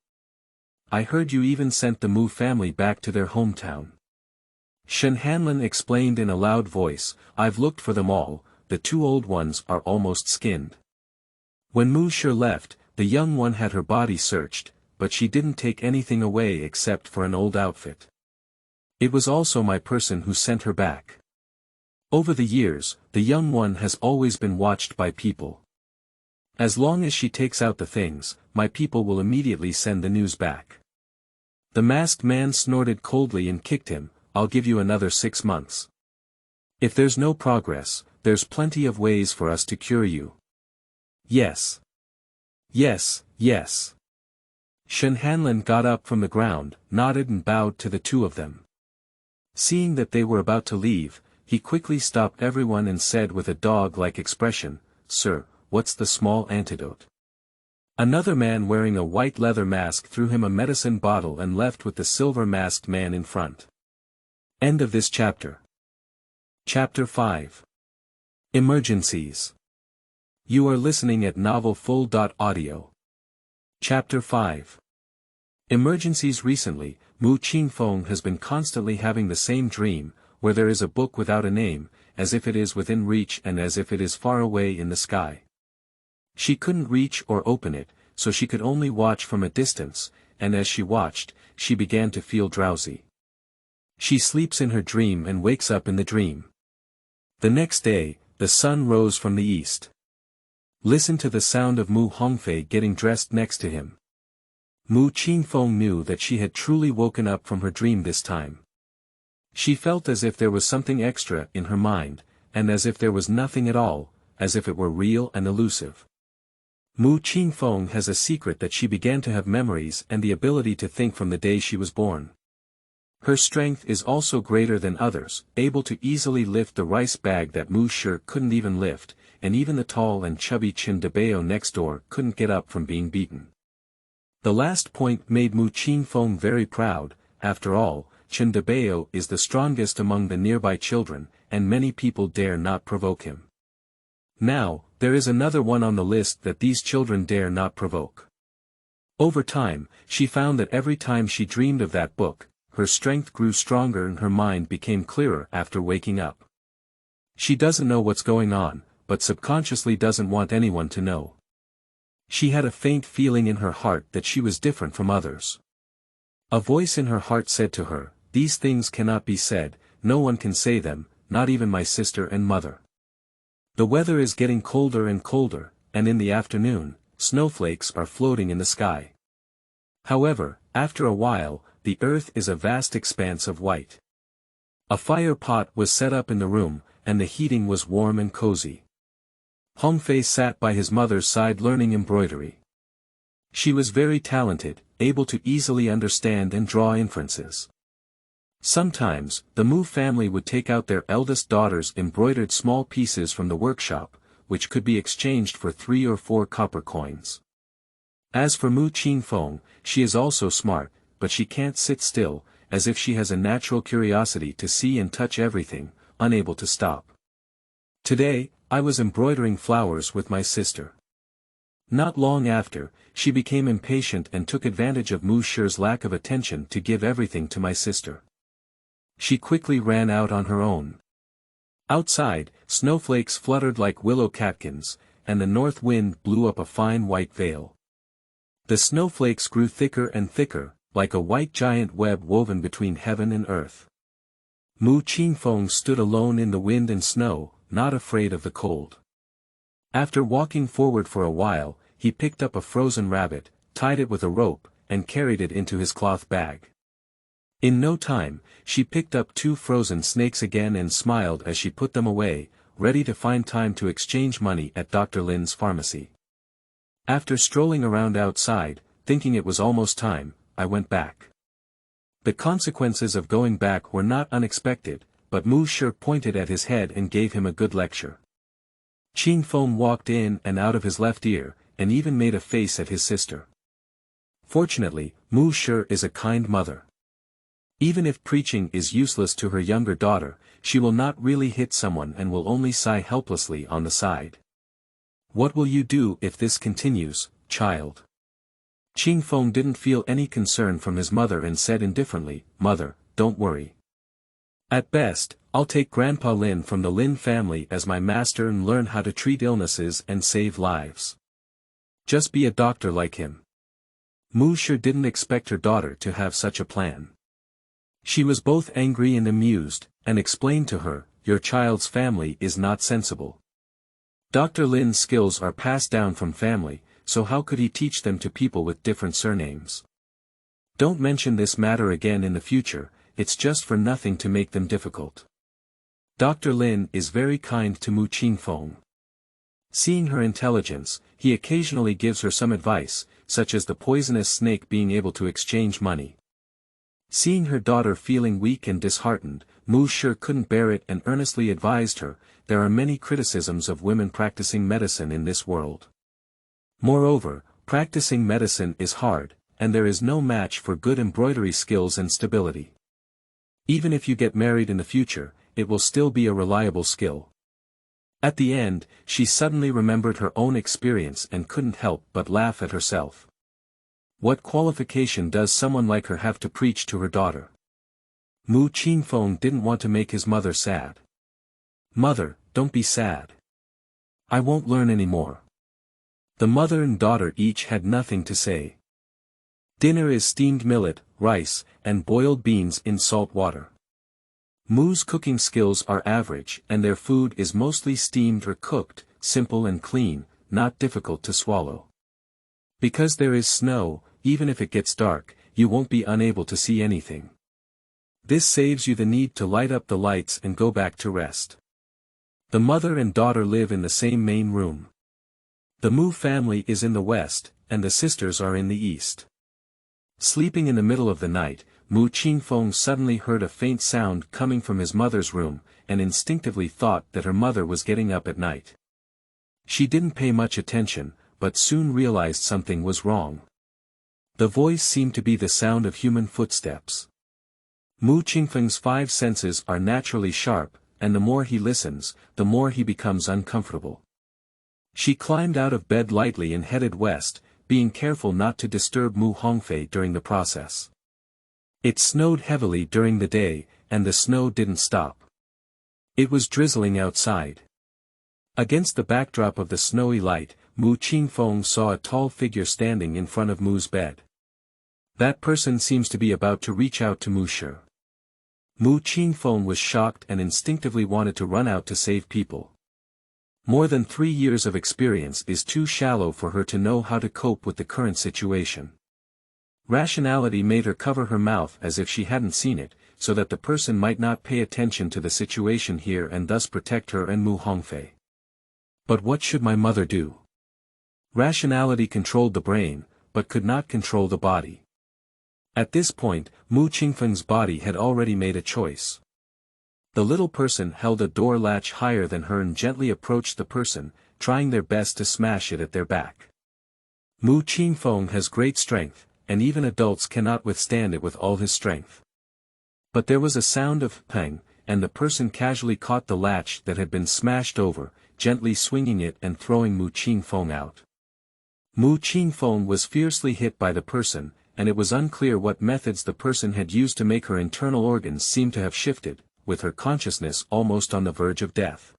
I heard you even sent the Mu family back to their hometown. Shen Hanlan explained in a loud voice, I've looked for them all, the 2 old ones are almost skinned. When Mu Shi left, the young one had her body searched, but she didn't take anything away except for an old outfit. It was also my person who sent her back. Over the years, the young one has always been watched by people. As long as she takes out the things, my people will immediately send the news back. The masked man snorted coldly and kicked him, I'll give you another 6 months. If there's no progress, there's plenty of ways for us to cure you. Yes. Yes, yes. Shen Hanlan got up from the ground, nodded and bowed to the 2 of them. Seeing that they were about to leave, he quickly stopped everyone and said with a dog-like expression, Sir, what's the small antidote? Another man wearing a white leather mask threw him a medicine bottle and left with the silver-masked man in front. End of this chapter. Chapter 5. Emergencies. You are listening at novelfull.audio. Chapter 5. Emergencies. Recently, Mu Qingfeng has been constantly having the same dream, where there is a book without a name, as if it is within reach and as if it is far away in the sky. She couldn't reach or open it, so she could only watch from a distance, and as she watched, she began to feel drowsy. She sleeps in her dream and wakes up in the dream. The next day, the sun rose from the east. Listen to the sound of Mu Hongfei getting dressed next to him. Mu Qingfeng knew that she had truly woken up from her dream this time. She felt as if there was something extra in her mind, and as if there was nothing at all, as if it were real and elusive. Mu Qingfeng has a secret that she began to have memories and the ability to think from the day she was born. Her strength is also greater than others, able to easily lift the rice bag that Mu Shi couldn't even lift, and even the tall and chubby Chen Debao next door couldn't get up from being beaten. The last point made Mu Qingfeng very proud. After all, Chen Debao is the strongest among the nearby children, and many people dare not provoke him. Now, there is another one on the list that these children dare not provoke. Over time, she found that every time she dreamed of that book, her strength grew stronger and her mind became clearer after waking up. She doesn't know what's going on, but subconsciously doesn't want anyone to know. She had a faint feeling in her heart that she was different from others. A voice in her heart said to her, these things cannot be said, no one can say them, not even my sister and mother. The weather is getting colder and colder, and in the afternoon, snowflakes are floating in the sky. However, after a while, the earth is a vast expanse of white. A fire pot was set up in the room, and the heating was warm and cozy. Hongfei sat by his mother's side learning embroidery. She was very talented, able to easily understand and draw inferences. Sometimes, the Mu family would take out their eldest daughter's embroidered small pieces from the workshop, which could be exchanged for 3 or 4 copper coins. As for Mu Qingfeng, she is also smart, but she can't sit still, as if she has a natural curiosity to see and touch everything, unable to stop. Today, I was embroidering flowers with my sister. Not long after, she became impatient and took advantage of Mu Shi's lack of attention to give everything to my sister. She quickly ran out on her own. Outside, snowflakes fluttered like willow catkins, and the north wind blew up a fine white veil. The snowflakes grew thicker and thicker, like a white giant web woven between heaven and earth. Mu Qingfeng stood alone in the wind and snow, not afraid of the cold. After walking forward for a while, he picked up a frozen rabbit, tied it with a rope, and carried it into his cloth bag. In no time, she picked up 2 frozen snakes again and smiled as she put them away, ready to find time to exchange money at Dr. Lin's pharmacy. After strolling around outside, thinking it was almost time, I went back. The consequences of going back were not unexpected, but Mu Shi pointed at his head and gave him a good lecture. Qingfeng walked in and out of his left ear, and even made a face at his sister. Fortunately, Mu Shi is a kind mother. Even if preaching is useless to her younger daughter, she will not really hit someone and will only sigh helplessly on the side. What will you do if this continues, child? Qingfeng didn't feel any concern from his mother and said indifferently, Mother, don't worry. At best, I'll take Grandpa Lin from the Lin family as my master and learn how to treat illnesses and save lives. Just be a doctor like him. Mu Shi didn't expect her daughter to have such a plan. She was both angry and amused, and explained to her, your child's family is not sensible. Dr. Lin's skills are passed down from family, so how could he teach them to people with different surnames? Don't mention this matter again in the future, it's just for nothing to make them difficult. Dr. Lin is very kind to Mu Qingfeng. Seeing her intelligence, he occasionally gives her some advice, such as the poisonous snake being able to exchange money. Seeing her daughter feeling weak and disheartened, Mu Shi couldn't bear it and earnestly advised her, there are many criticisms of women practicing medicine in this world. Moreover, practicing medicine is hard, and there is no match for good embroidery skills and stability. Even if you get married in the future, it will still be a reliable skill. At the end, she suddenly remembered her own experience and couldn't help but laugh at herself. What qualification does someone like her have to preach to her daughter? Mu Qingfeng didn't want to make his mother sad. Mother, don't be sad. I won't learn any more. The mother and daughter each had nothing to say. Dinner is steamed millet, rice, and boiled beans in salt water. Mu's cooking skills are average and their food is mostly steamed or cooked, simple and clean, not difficult to swallow. Because there is snow, even if it gets dark, you won't be unable to see anything. This saves you the need to light up the lights and go back to rest. The mother and daughter live in the same main room. The Mu family is in the west, and the sisters are in the east. Sleeping in the middle of the night, Mu Qingfeng suddenly heard a faint sound coming from his mother's room, and instinctively thought that her mother was getting up at night. She didn't pay much attention, but soon realized something was wrong. The voice seemed to be the sound of human footsteps. Mu Qingfeng's 5 senses are naturally sharp, and the more he listens, the more he becomes uncomfortable. She climbed out of bed lightly and headed west, being careful not to disturb Mu Hongfei during the process. It snowed heavily during the day, and the snow didn't stop. It was drizzling outside. Against the backdrop of the snowy light, Mu Qingfeng saw a tall figure standing in front of Mu's bed. That person seems to be about to reach out to Mu Shi. Mu Qingfeng was shocked and instinctively wanted to run out to save people. More than 3 years of experience is too shallow for her to know how to cope with the current situation. Rationality made her cover her mouth as if she hadn't seen it, so that the person might not pay attention to the situation here and thus protect her and Mu Hongfei. But what should my mother do? Rationality controlled the brain, but could not control the body. At this point, Mu Qingfeng's body had already made a choice. The little person held a door latch higher than her and gently approached the person, trying their best to smash it at their back. Mu Qingfeng has great strength, and even adults cannot withstand it with all his strength. But there was a sound of pang, and the person casually caught the latch that had been smashed over, gently swinging it and throwing Mu Qingfeng out. Mu Qingfeng was fiercely hit by the person, and it was unclear what methods the person had used to make her internal organs seem to have shifted, with her consciousness almost on the verge of death.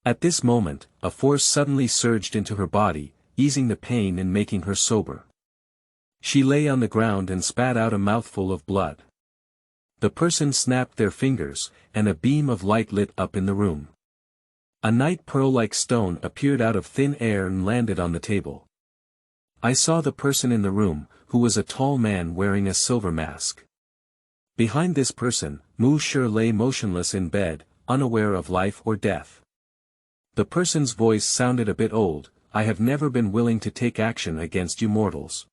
At this moment, a force suddenly surged into her body, easing the pain and making her sober. She lay on the ground and spat out a mouthful of blood. The person snapped their fingers, and a beam of light lit up in the room. A night pearl-like stone appeared out of thin air and landed on the table. I saw the person in the room, who was a tall man wearing a silver mask. Behind this person, Mu Shi lay motionless in bed, unaware of life or death. The person's voice sounded a bit old. I have never been willing to take action against you mortals.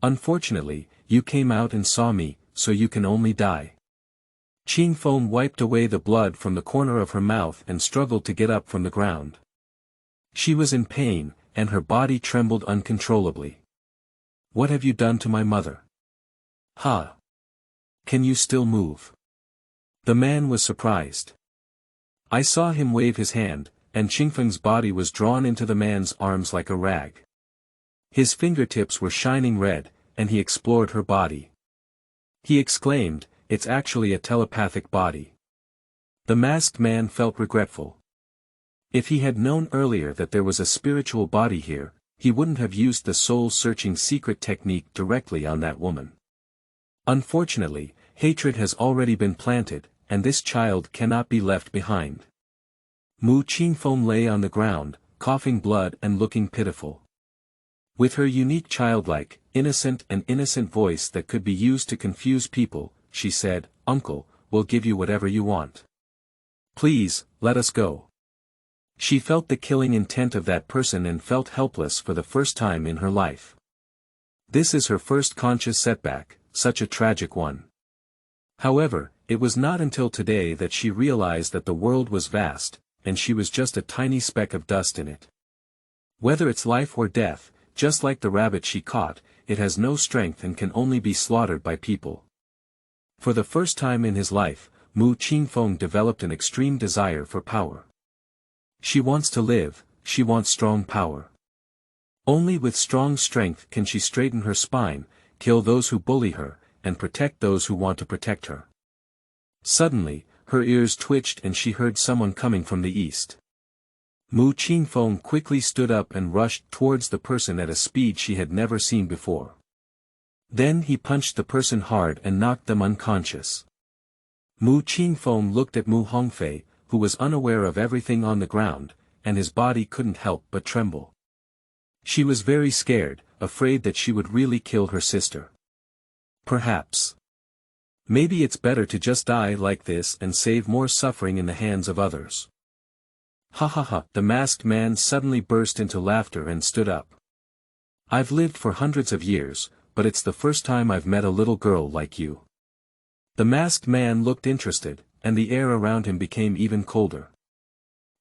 Unfortunately, you came out and saw me, so you can only die. Qingfeng wiped away the blood from the corner of her mouth and struggled to get up from the ground. She was in pain, and her body trembled uncontrollably. What have you done to my mother? Ha! Can you still move? The man was surprised. I saw him wave his hand, and Qingfeng's body was drawn into the man's arms like a rag. His fingertips were shining red, and he explored her body. He exclaimed, "It's actually a telepathic body." The masked man felt regretful. If he had known earlier that there was a spiritual body here, he wouldn't have used the soul-searching secret technique directly on that woman. Unfortunately, hatred has already been planted, and this child cannot be left behind. Mu Qingfeng lay on the ground, coughing blood and looking pitiful. With her unique childlike, innocent voice that could be used to confuse people, she said, "Uncle, we'll give you whatever you want. Please, let us go." She felt the killing intent of that person and felt helpless for the first time in her life. This is her first conscious setback, such a tragic one. However, it was not until today that she realized that the world was vast, and she was just a tiny speck of dust in it. Whether it's life or death, just like the rabbit she caught, it has no strength and can only be slaughtered by people. For the first time in his life, Mu Qingfeng developed an extreme desire for power. She wants to live, she wants strong power. Only with strong strength can she straighten her spine, kill those who bully her, and protect those who want to protect her. Suddenly, her ears twitched and she heard someone coming from the east. Mu Qingfeng quickly stood up and rushed towards the person at a speed she had never seen before. Then he punched the person hard and knocked them unconscious. Mu Qingfeng looked at Mu Hongfei, who was unaware of everything on the ground, and his body couldn't help but tremble. She was very scared, afraid that she would really kill her sister. Perhaps. Maybe it's better to just die like this and save more suffering in the hands of others. Ha ha ha! The masked man suddenly burst into laughter and stood up. I've lived for hundreds of years, but it's the first time I've met a little girl like you. The masked man looked interested, and the air around him became even colder.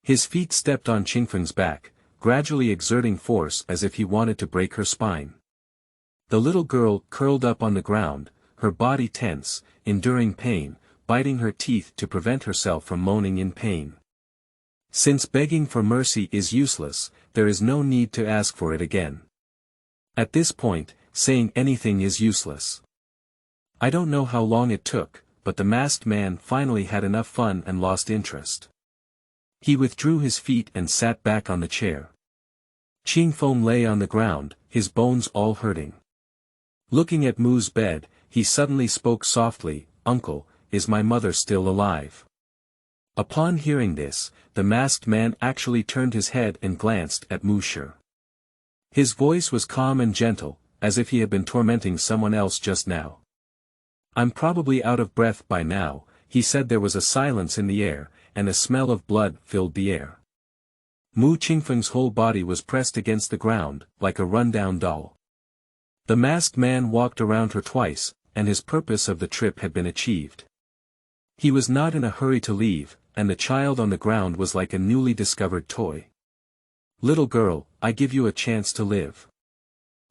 His feet stepped on Qingfeng's back, gradually exerting force as if he wanted to break her spine. The little girl curled up on the ground, her body tense, enduring pain, biting her teeth to prevent herself from moaning in pain. Since begging for mercy is useless, there is no need to ask for it again. At this point, saying anything is useless. I don't know how long it took, but the masked man finally had enough fun and lost interest. He withdrew his feet and sat back on the chair. Qingfeng lay on the ground, his bones all hurting. Looking at Mu's bed, he suddenly spoke softly, "Uncle, is my mother still alive?" Upon hearing this, the masked man actually turned his head and glanced at Mu Shi. His voice was calm and gentle, as if he had been tormenting someone else just now. "I'm probably out of breath by now," he said. There was a silence in the air, and a smell of blood filled the air. Mu Qingfeng's whole body was pressed against the ground, like a run-down doll. The masked man walked around her twice, and his purpose of the trip had been achieved. He was not in a hurry to leave, and the child on the ground was like a newly discovered toy. "Little girl, I give you a chance to live.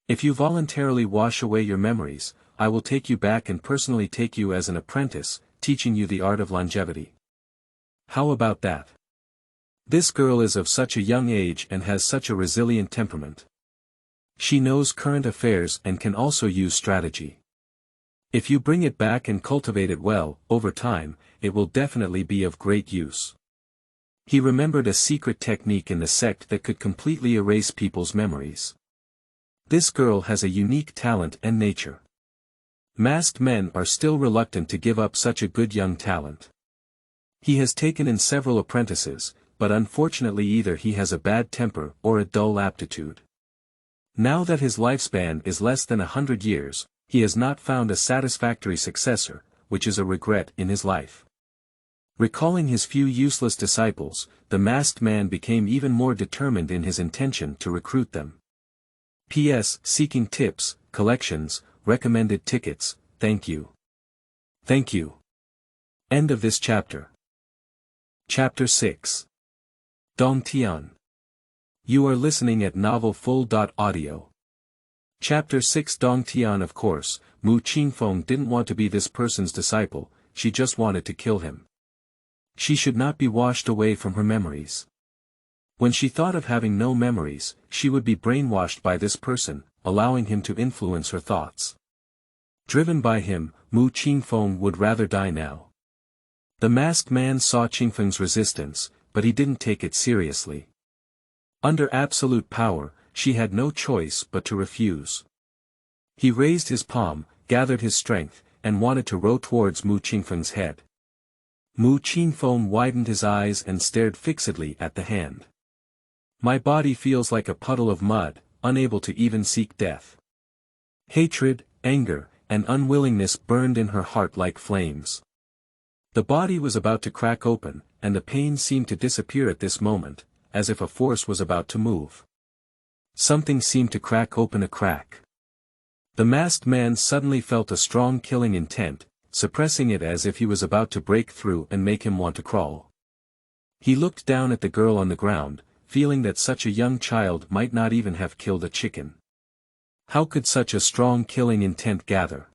If you voluntarily wash away your memories, I will take you back and personally take you as an apprentice, teaching you the art of longevity. How about that? This girl is of such a young age and has such a resilient temperament. She knows current affairs and can also use strategy. If you bring it back and cultivate it well, over time, it will definitely be of great use." He remembered a secret technique in the sect that could completely erase people's memories. This girl has a unique talent and nature. Masked men are still reluctant to give up such a good young talent. He has taken in several apprentices, but unfortunately either he has a bad temper or a dull aptitude. Now that his lifespan is less than 100 years, he has not found a satisfactory successor, which is a regret in his life. Recalling his few useless disciples, the masked man became even more determined in his intention to recruit them. P.S. Seeking tips, collections, recommended tickets, thank you. Thank you. End of this chapter. Chapter 6. Dongtian. You are listening at novelfull.audio. Chapter 6. Dongtian. Of course, Mu Qingfeng didn't want to be this person's disciple, she just wanted to kill him. She should not be washed away from her memories. When she thought of having no memories, she would be brainwashed by this person, allowing him to influence her thoughts. Driven by him, Mu Qingfeng would rather die now. The masked man saw Qingfeng's resistance, but he didn't take it seriously. Under absolute power, she had no choice but to refuse. He raised his palm, gathered his strength, and wanted to row towards Mu Qingfeng's head. Mu Qingfeng widened his eyes and stared fixedly at the hand. My body feels like a puddle of mud, unable to even seek death. Hatred, anger, and unwillingness burned in her heart like flames. The body was about to crack open, and the pain seemed to disappear at this moment, as if a force was about to move. Something seemed to crack open a crack. The masked man suddenly felt a strong killing intent, suppressing it as if he was about to break through and make him want to crawl. He looked down at the girl on the ground, feeling that such a young child might not even have killed a chicken. How could such a strong killing intent gather?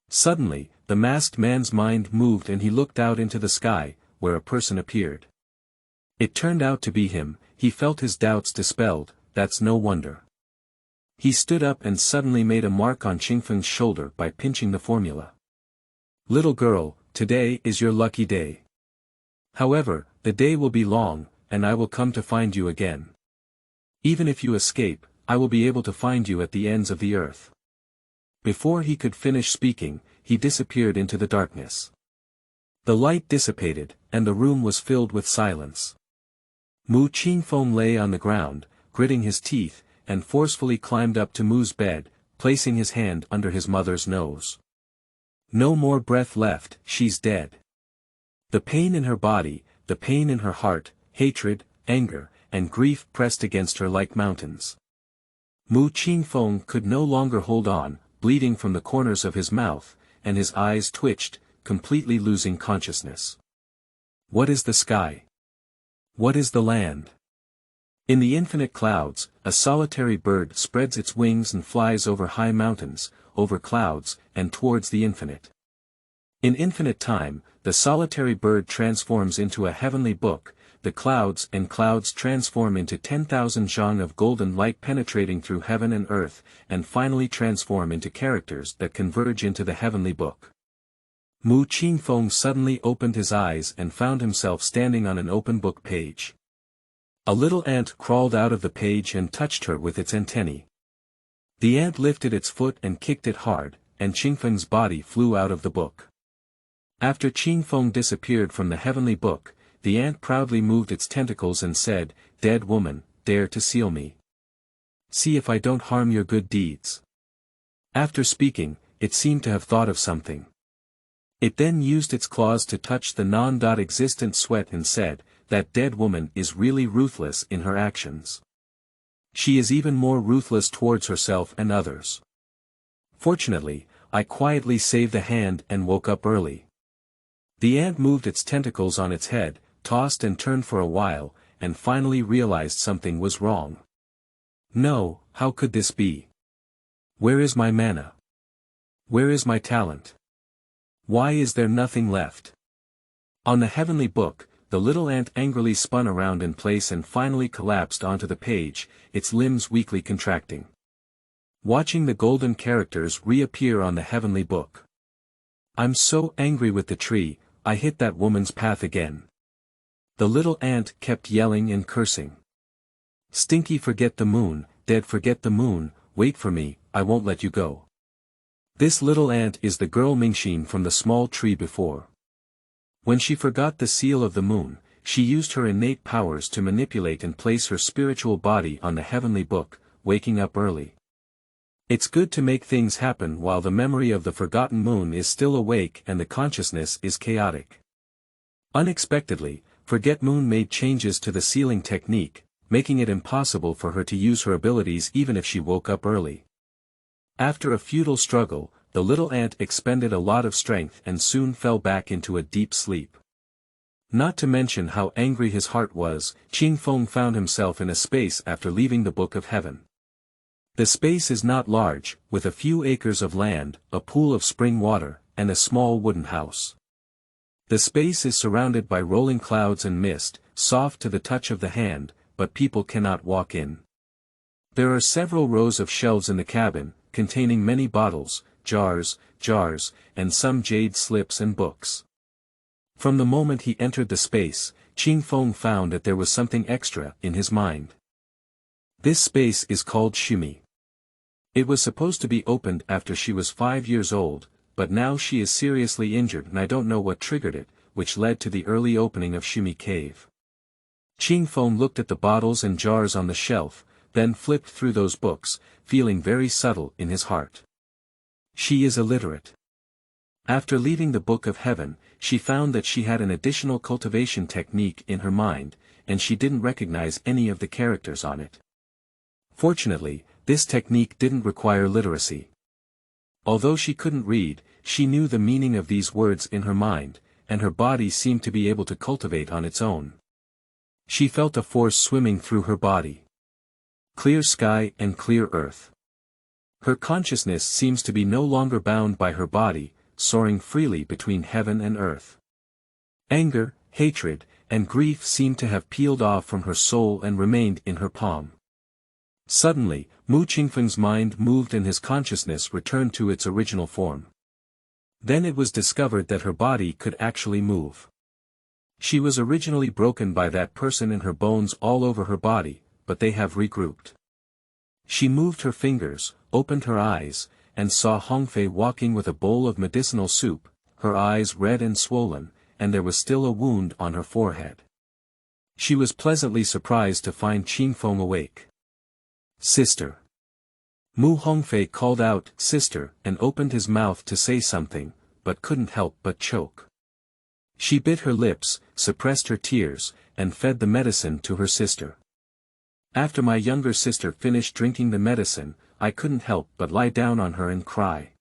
Suddenly, the masked man's mind moved and he looked out into the sky, where a person appeared. It turned out to be him. He felt his doubts dispelled, that's no wonder. He stood up and suddenly made a mark on Qingfeng's shoulder by pinching the formula. Little girl, today is your lucky day. However, the day will be long, and I will come to find you again. Even if you escape, I will be able to find you at the ends of the earth. Before he could finish speaking, he disappeared into the darkness. The light dissipated, and the room was filled with silence. Mu Qingfeng lay on the ground, gritting his teeth, and forcefully climbed up to Mu's bed, placing his hand under his mother's nose. No more breath left, she's dead. The pain in her body, the pain in her heart, hatred, anger, and grief pressed against her like mountains. Mu Qingfeng could no longer hold on, bleeding from the corners of his mouth, and his eyes twitched, completely losing consciousness. What is the sky? What is the land? In the infinite clouds, a solitary bird spreads its wings and flies over high mountains, over clouds, and towards the infinite. In infinite time, the solitary bird transforms into a heavenly book, the clouds and clouds transform into 10,000 zhang of golden light penetrating through heaven and earth, and finally transform into characters that converge into the heavenly book. Mu Qingfeng suddenly opened his eyes and found himself standing on an open book page. A little ant crawled out of the page and touched her with its antennae. The ant lifted its foot and kicked it hard, and Qingfeng's body flew out of the book. After Qingfeng disappeared from the heavenly book, the ant proudly moved its tentacles and said, "Dead woman, dare to seal me. See if I don't harm your good deeds." After speaking, it seemed to have thought of something. It then used its claws to touch the non-existent sweat and said, "That dead woman is really ruthless in her actions. She is even more ruthless towards herself and others. Fortunately, I quietly saved the hand and woke up early." The ant moved its tentacles on its head, tossed and turned for a while, and finally realized something was wrong. No, how could this be? Where is my mana? Where is my talent? Why is there nothing left? On the heavenly book, the little ant angrily spun around in place and finally collapsed onto the page, its limbs weakly contracting. Watching the golden characters reappear on the heavenly book. I'm so angry with the tree, I hit that woman's path again. The little ant kept yelling and cursing. Stinky forget the moon, dead forget the moon, wait for me, I won't let you go. This little ant is the girl Mingxin from the small tree before. When she forgot the seal of the moon, she used her innate powers to manipulate and place her spiritual body on the heavenly book, waking up early. It's good to make things happen while the memory of the forgotten moon is still awake and the consciousness is chaotic. Unexpectedly, Forget Moon made changes to the sealing technique, making it impossible for her to use her abilities even if she woke up early. After a futile struggle, the little ant expended a lot of strength and soon fell back into a deep sleep. Not to mention how angry his heart was, Qingfeng found himself in a space after leaving the Book of Heaven. The space is not large, with a few acres of land, a pool of spring water, and a small wooden house. The space is surrounded by rolling clouds and mist, soft to the touch of the hand, but people cannot walk in. There are several rows of shelves in the cabin, containing many bottles, jars, and some jade slips and books. From the moment he entered the space, Qingfeng found that there was something extra in his mind. This space is called Shumi. It was supposed to be opened after she was 5 years old, but now she is seriously injured and I don't know what triggered it, which led to the early opening of Shumi Cave. Qingfeng looked at the bottles and jars on the shelf, then flipped through those books, feeling very subtle in his heart. She is illiterate. After leaving the Book of Heaven, she found that she had an additional cultivation technique in her mind, and she didn't recognize any of the characters on it. Fortunately, this technique didn't require literacy. Although she couldn't read, she knew the meaning of these words in her mind, and her body seemed to be able to cultivate on its own. She felt a force swimming through her body. Clear sky and clear earth. Her consciousness seems to be no longer bound by her body, soaring freely between heaven and earth. Anger, hatred, and grief seemed to have peeled off from her soul and remained in her palm. Suddenly, Mu Qingfeng's mind moved and his consciousness returned to its original form. Then it was discovered that her body could actually move. She was originally broken by that person and her bones all over her body, but they have regrouped. She moved her fingers, opened her eyes, and saw Hongfei walking with a bowl of medicinal soup, her eyes red and swollen, and there was still a wound on her forehead. She was pleasantly surprised to find Qingfeng awake. "Sister." Mu Hongfei called out, "Sister," and opened his mouth to say something, but couldn't help but choke. She bit her lips, suppressed her tears, and fed the medicine to her sister. After my younger sister finished drinking the medicine, I couldn't help but lie down on her and cry.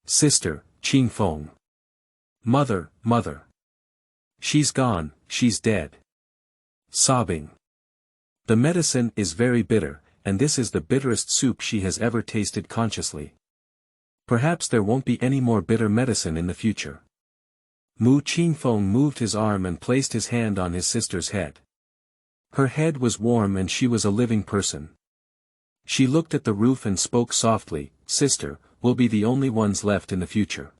"Sister, Qingfeng. Mother, mother. She's gone, she's dead." Sobbing. "The medicine is very bitter, and this is the bitterest soup she has ever tasted consciously. Perhaps there won't be any more bitter medicine in the future." Mu Qingfeng moved his arm and placed his hand on his sister's head. Her head was warm and she was a living person. She looked at the roof and spoke softly, "Sister, we'll be the only ones left in the future."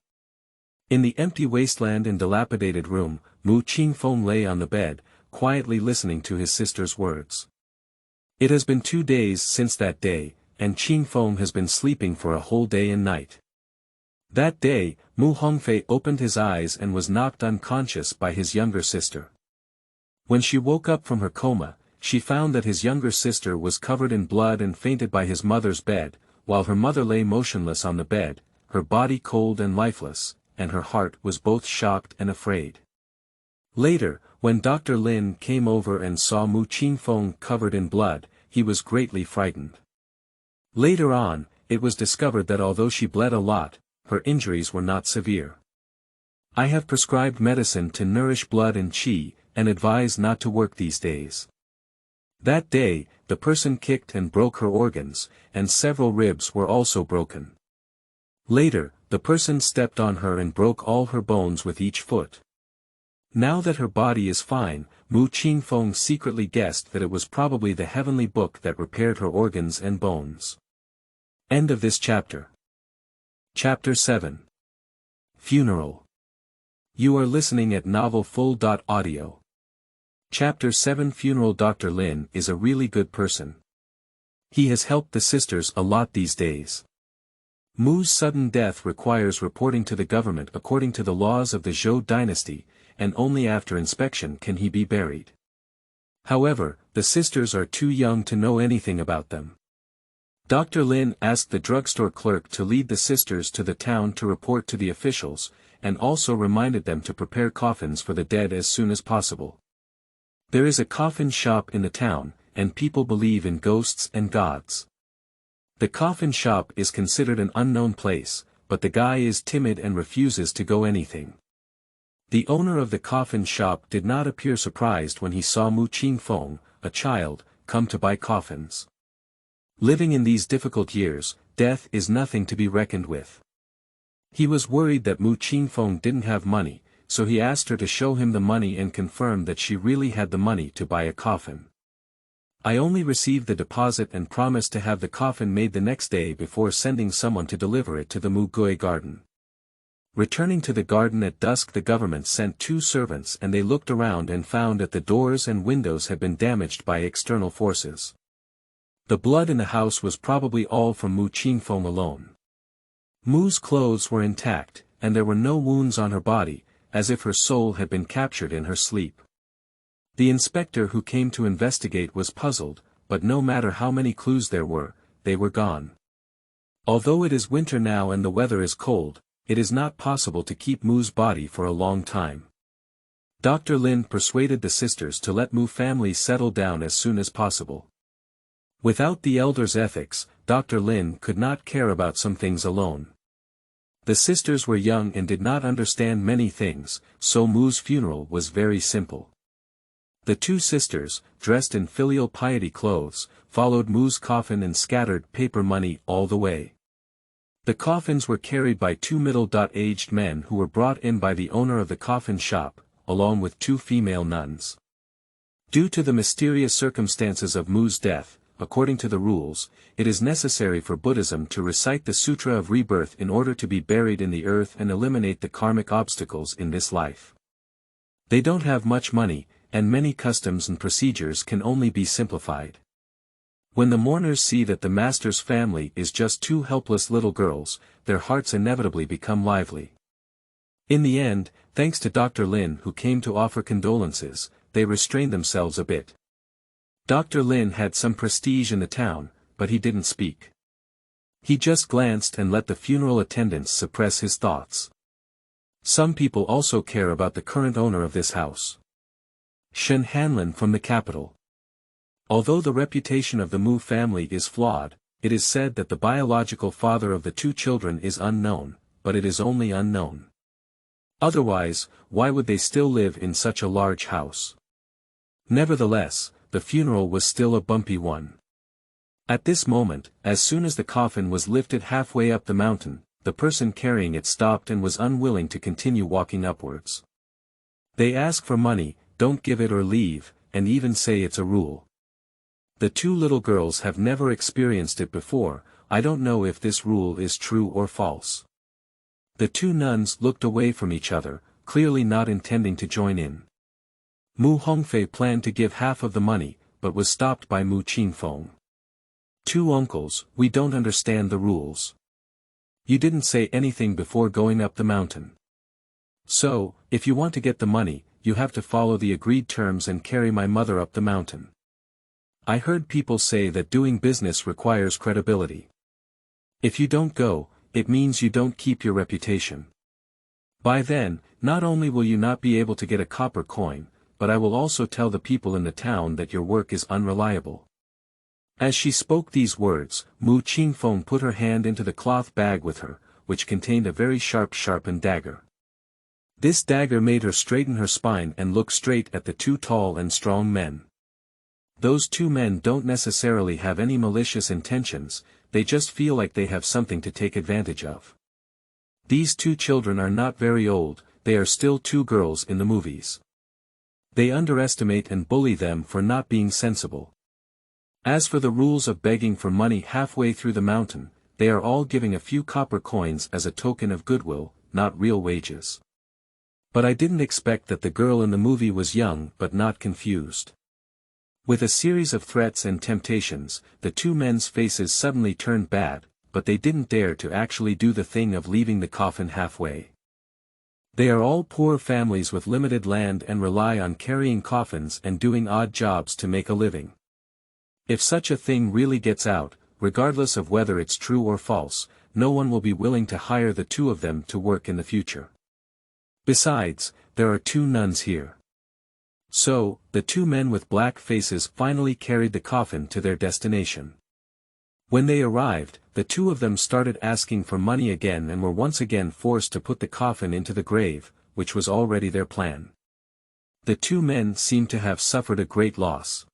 In the empty wasteland and dilapidated room, Mu Qingfeng lay on the bed, quietly listening to his sister's words. It has been 2 days since that day, and Qingfeng has been sleeping for a whole day and night. That day, Mu Hongfei opened his eyes and was knocked unconscious by his younger sister. When she woke up from her coma, she found that his younger sister was covered in blood and fainted by his mother's bed, while her mother lay motionless on the bed, her body cold and lifeless, and her heart was both shocked and afraid. Later, when Dr. Lin came over and saw Mu Qingfeng covered in blood, he was greatly frightened. Later on, it was discovered that although she bled a lot, her injuries were not severe. I have prescribed medicine to nourish blood and qi, and advise not to work these days. That day, the person kicked and broke her organs, and several ribs were also broken. Later, the person stepped on her and broke all her bones with each foot. Now that her body is fine, Mu Qingfeng secretly guessed that it was probably the heavenly book that repaired her organs and bones. End of this chapter. Chapter 7. Funeral. You are listening at novelfull.audio. Chapter 7 Funeral. Dr. Lin is a really good person. He has helped the sisters a lot these days. Mu's sudden death requires reporting to the government according to the laws of the Zhou dynasty, and only after inspection can he be buried. However, the sisters are too young to know anything about them. Dr. Lin asked the drugstore clerk to lead the sisters to the town to report to the officials, and also reminded them to prepare coffins for the dead as soon as possible. There is a coffin shop in the town, and people believe in ghosts and gods. The coffin shop is considered an unknown place, but the guy is timid and refuses to go anything. The owner of the coffin shop did not appear surprised when he saw Mu Qingfeng, a child, come to buy coffins. Living in these difficult years, death is nothing to be reckoned with. He was worried that Mu Qingfeng didn't have money, so he asked her to show him the money and confirmed that she really had the money to buy a coffin. I only received the deposit and promised to have the coffin made the next day before sending someone to deliver it to the Mu Gui garden. Returning to the garden at dusk, the government sent 2 servants and they looked around and found that the doors and windows had been damaged by external forces. The blood in the house was probably all from Mu Qingfeng alone. Mu's clothes were intact, and there were no wounds on her body, as if her soul had been captured in her sleep. The inspector who came to investigate was puzzled, but no matter how many clues there were, they were gone. Although it is winter now and the weather is cold, it is not possible to keep Mu's body for a long time. Dr. Lin persuaded the sisters to let Mu family settle down as soon as possible. Without the elders' ethics, Dr. Lin could not care about some things alone. The sisters were young and did not understand many things, so Mu's funeral was very simple. The 2 sisters, dressed in filial piety clothes, followed Mu's coffin and scattered paper money all the way. The coffins were carried by 2 middle-aged men who were brought in by the owner of the coffin shop, along with 2 female nuns. Due to the mysterious circumstances of Mu's death, according to the rules, it is necessary for Buddhism to recite the Sutra of Rebirth in order to be buried in the earth and eliminate the karmic obstacles in this life. They don't have much money, and many customs and procedures can only be simplified. When the mourners see that the master's family is just 2 helpless little girls, their hearts inevitably become lively. In the end, thanks to Dr. Lin who came to offer condolences, they restrained themselves a bit. Dr. Lin had some prestige in the town, but he didn't speak. He just glanced and let the funeral attendants suppress his thoughts. Some people also care about the current owner of this house. Shen Hanlin from the capital. Although the reputation of the Mu family is flawed, it is said that the biological father of the 2 children is unknown, but it is only unknown. Otherwise, why would they still live in such a large house? Nevertheless, the funeral was still a bumpy one. At this moment, as soon as the coffin was lifted halfway up the mountain, the person carrying it stopped and was unwilling to continue walking upwards. They ask for money, don't give it or leave, and even say it's a rule. The 2 little girls have never experienced it before, I don't know if this rule is true or false. The 2 nuns looked away from each other, clearly not intending to join in. Mu Hongfei planned to give half of the money, but was stopped by Mu Qingfeng. 2 uncles, we don't understand the rules. You didn't say anything before going up the mountain. So, if you want to get the money, you have to follow the agreed terms and carry my mother up the mountain. I heard people say that doing business requires credibility. If you don't go, it means you don't keep your reputation. By then, not only will you not be able to get a copper coin, but I will also tell the people in the town that your work is unreliable. As she spoke these words, Mu Qingfeng put her hand into the cloth bag with her, which contained a very sharpened dagger. This dagger made her straighten her spine and look straight at the 2 tall and strong men. Those 2 men don't necessarily have any malicious intentions, they just feel like they have something to take advantage of. These 2 children are not very old, they are still 2 girls in the movies. They underestimate and bully them for not being sensible. As for the rules of begging for money halfway through the mountain, they are all giving a few copper coins as a token of goodwill, not real wages. But I didn't expect that the girl in the movie was young but not confused. With a series of threats and temptations, the 2 men's faces suddenly turned bad, but they didn't dare to actually do the thing of leaving the coffin halfway. They are all poor families with limited land and rely on carrying coffins and doing odd jobs to make a living. If such a thing really gets out, regardless of whether it's true or false, no one will be willing to hire the 2 of them to work in the future. Besides, there are 2 nuns here. So, the 2 men with black faces finally carried the coffin to their destination. When they arrived, the 2 of them started asking for money again and were once again forced to put the coffin into the grave, which was already their plan. The 2 men seemed to have suffered a great loss.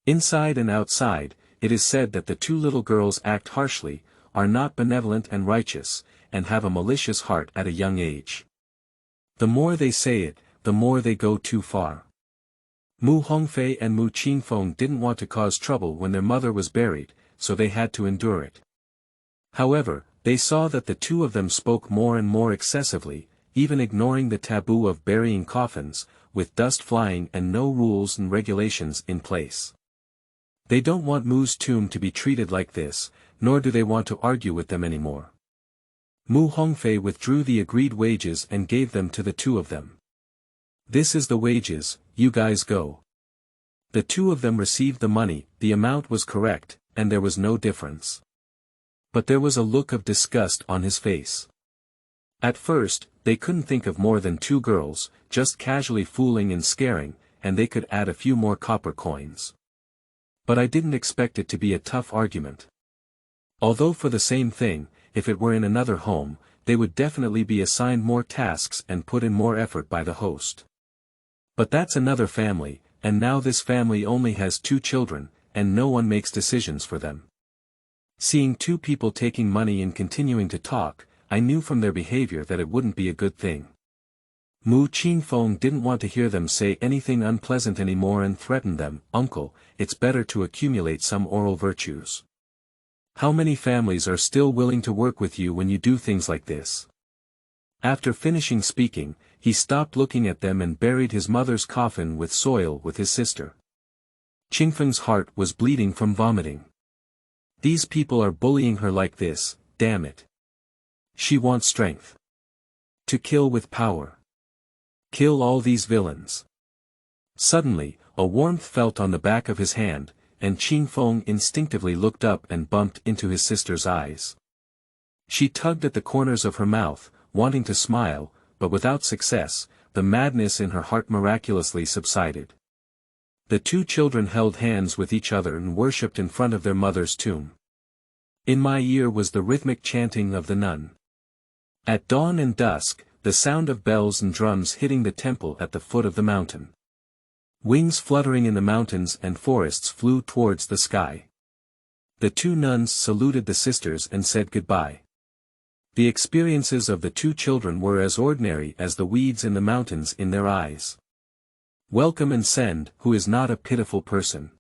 Inside and outside, it is said that the 2 little girls act harshly, are not benevolent and righteous, and have a malicious heart at a young age. The more they say it, the more they go too far. Mu Hongfei and Mu Qingfeng didn't want to cause trouble when their mother was buried, so they had to endure it. However, they saw that the 2 of them spoke more and more excessively, even ignoring the taboo of burying coffins, with dust flying and no rules and regulations in place. They don't want Mu's tomb to be treated like this, nor do they want to argue with them anymore. Mu Hongfei withdrew the agreed wages and gave them to the 2 of them. This is the wages, you guys go. The 2 of them received the money, the amount was correct, and there was no difference. But there was a look of disgust on his face. At first, they couldn't think of more than 2 girls, just casually fooling and scaring, and they could add a few more copper coins. But I didn't expect it to be a tough argument. Although for the same thing, if it were in another home, they would definitely be assigned more tasks and put in more effort by the host. But that's another family, and now this family only has 2 children, and no one makes decisions for them. Seeing 2 people taking money and continuing to talk, I knew from their behavior that it wouldn't be a good thing. Mu Qingfeng didn't want to hear them say anything unpleasant anymore and threatened them, "Uncle, it's better to accumulate some oral virtues. How many families are still willing to work with you when you do things like this?" After finishing speaking, he stopped looking at them and buried his mother's coffin with soil with his sister. Qingfeng's heart was bleeding from vomiting. These people are bullying her like this, damn it. She wants strength. To kill with power. Kill all these villains. Suddenly, a warmth felt on the back of his hand, and Qingfeng instinctively looked up and bumped into his sister's eyes. She tugged at the corners of her mouth, wanting to smile, but without success, the madness in her heart miraculously subsided. The 2 children held hands with each other and worshipped in front of their mother's tomb. In my ear was the rhythmic chanting of the nun. At dawn and dusk, the sound of bells and drums hitting the temple at the foot of the mountain. Wings fluttering in the mountains and forests flew towards the sky. The 2 nuns saluted the sisters and said goodbye. The experiences of the 2 children were as ordinary as the weeds in the mountains in their eyes. Welcome and send, who is not a pitiful person.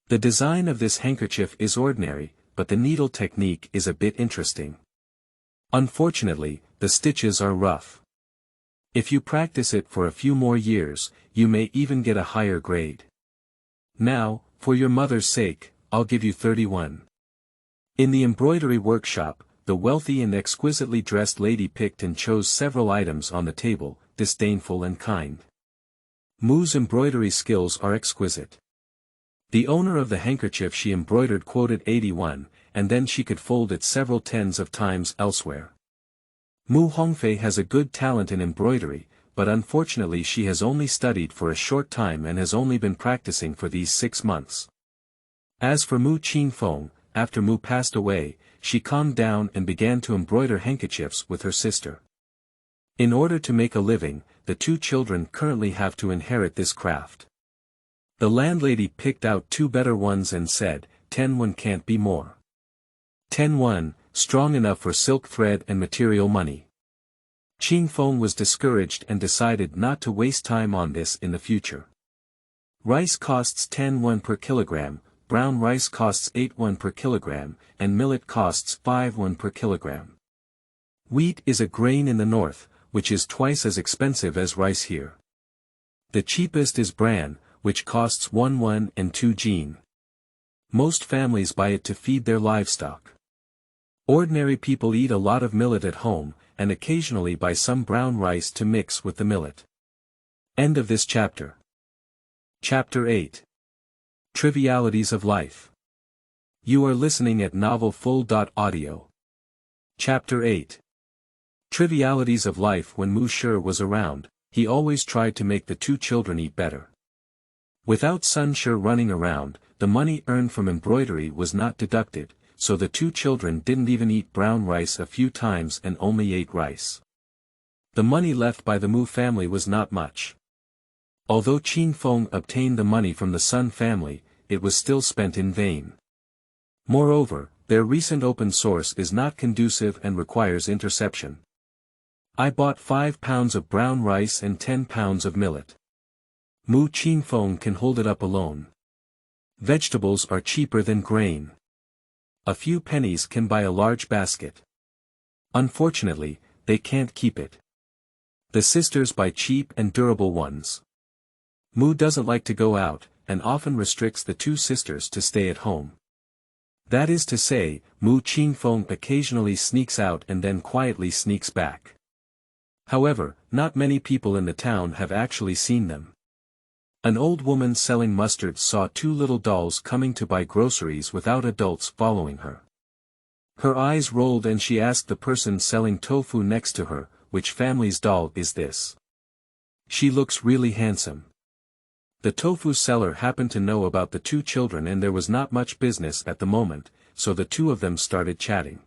The design of this handkerchief is ordinary, but the needle technique is a bit interesting. Unfortunately, the stitches are rough. If you practice it for a few more years, you may even get a higher grade. Now, for your mother's sake, I'll give you 31. In the embroidery workshop, the wealthy and exquisitely dressed lady picked and chose several items on the table, disdainful and kind. Mu's embroidery skills are exquisite. The owner of the handkerchief she embroidered quoted 81, and then she could fold it several tens of times elsewhere. Mu Hongfei has a good talent in embroidery, but unfortunately she has only studied for a short time and has only been practicing for these 6 months. As for Mu Qingfeng, after Mu passed away, she calmed down and began to embroider handkerchiefs with her sister. In order to make a living, the 2 children currently have to inherit this craft. The landlady picked out 2 better ones and said, 10 can't be more. 10 strong enough for silk thread and material money. Qingfeng was discouraged and decided not to waste time on this in the future. Rice costs 10 per kilogram, brown rice costs 8 per kilogram, and millet costs 5 per kilogram. Wheat is a grain in the north, which is twice as expensive as rice here. The cheapest is bran, which costs 1 and 2 jin. Most families buy it to feed their livestock. Ordinary people eat a lot of millet at home, and occasionally buy some brown rice to mix with the millet. End of this chapter. Chapter 8. Trivialities of Life. You are listening at novelfull.audio. Chapter 8. Trivialities of life. When Mu Shi was around, he always tried to make the two children eat better. Without Sun Shi running around, the money earned from embroidery was not deducted, so the two children didn't even eat brown rice a few times and only ate rice. The money left by the Mu family was not much. Although Qingfeng obtained the money from the Sun family, it was still spent in vain. Moreover, their recent open source is not conducive and requires interception. I bought 5 pounds of brown rice and 10 pounds of millet. Mu Qingfeng can hold it up alone. Vegetables are cheaper than grain. A few pennies can buy a large basket. Unfortunately, they can't keep it. The sisters buy cheap and durable ones. Mu doesn't like to go out, and often restricts the two sisters to stay at home. That is to say, Mu Qingfeng occasionally sneaks out and then quietly sneaks back. However, not many people in the town have actually seen them. An old woman selling mustard saw 2 little dolls coming to buy groceries without adults following her. Her eyes rolled and she asked the person selling tofu next to her, "Which family's doll is this? She looks really handsome." The tofu seller happened to know about the 2 children and there was not much business at the moment, so the 2 of them started chatting.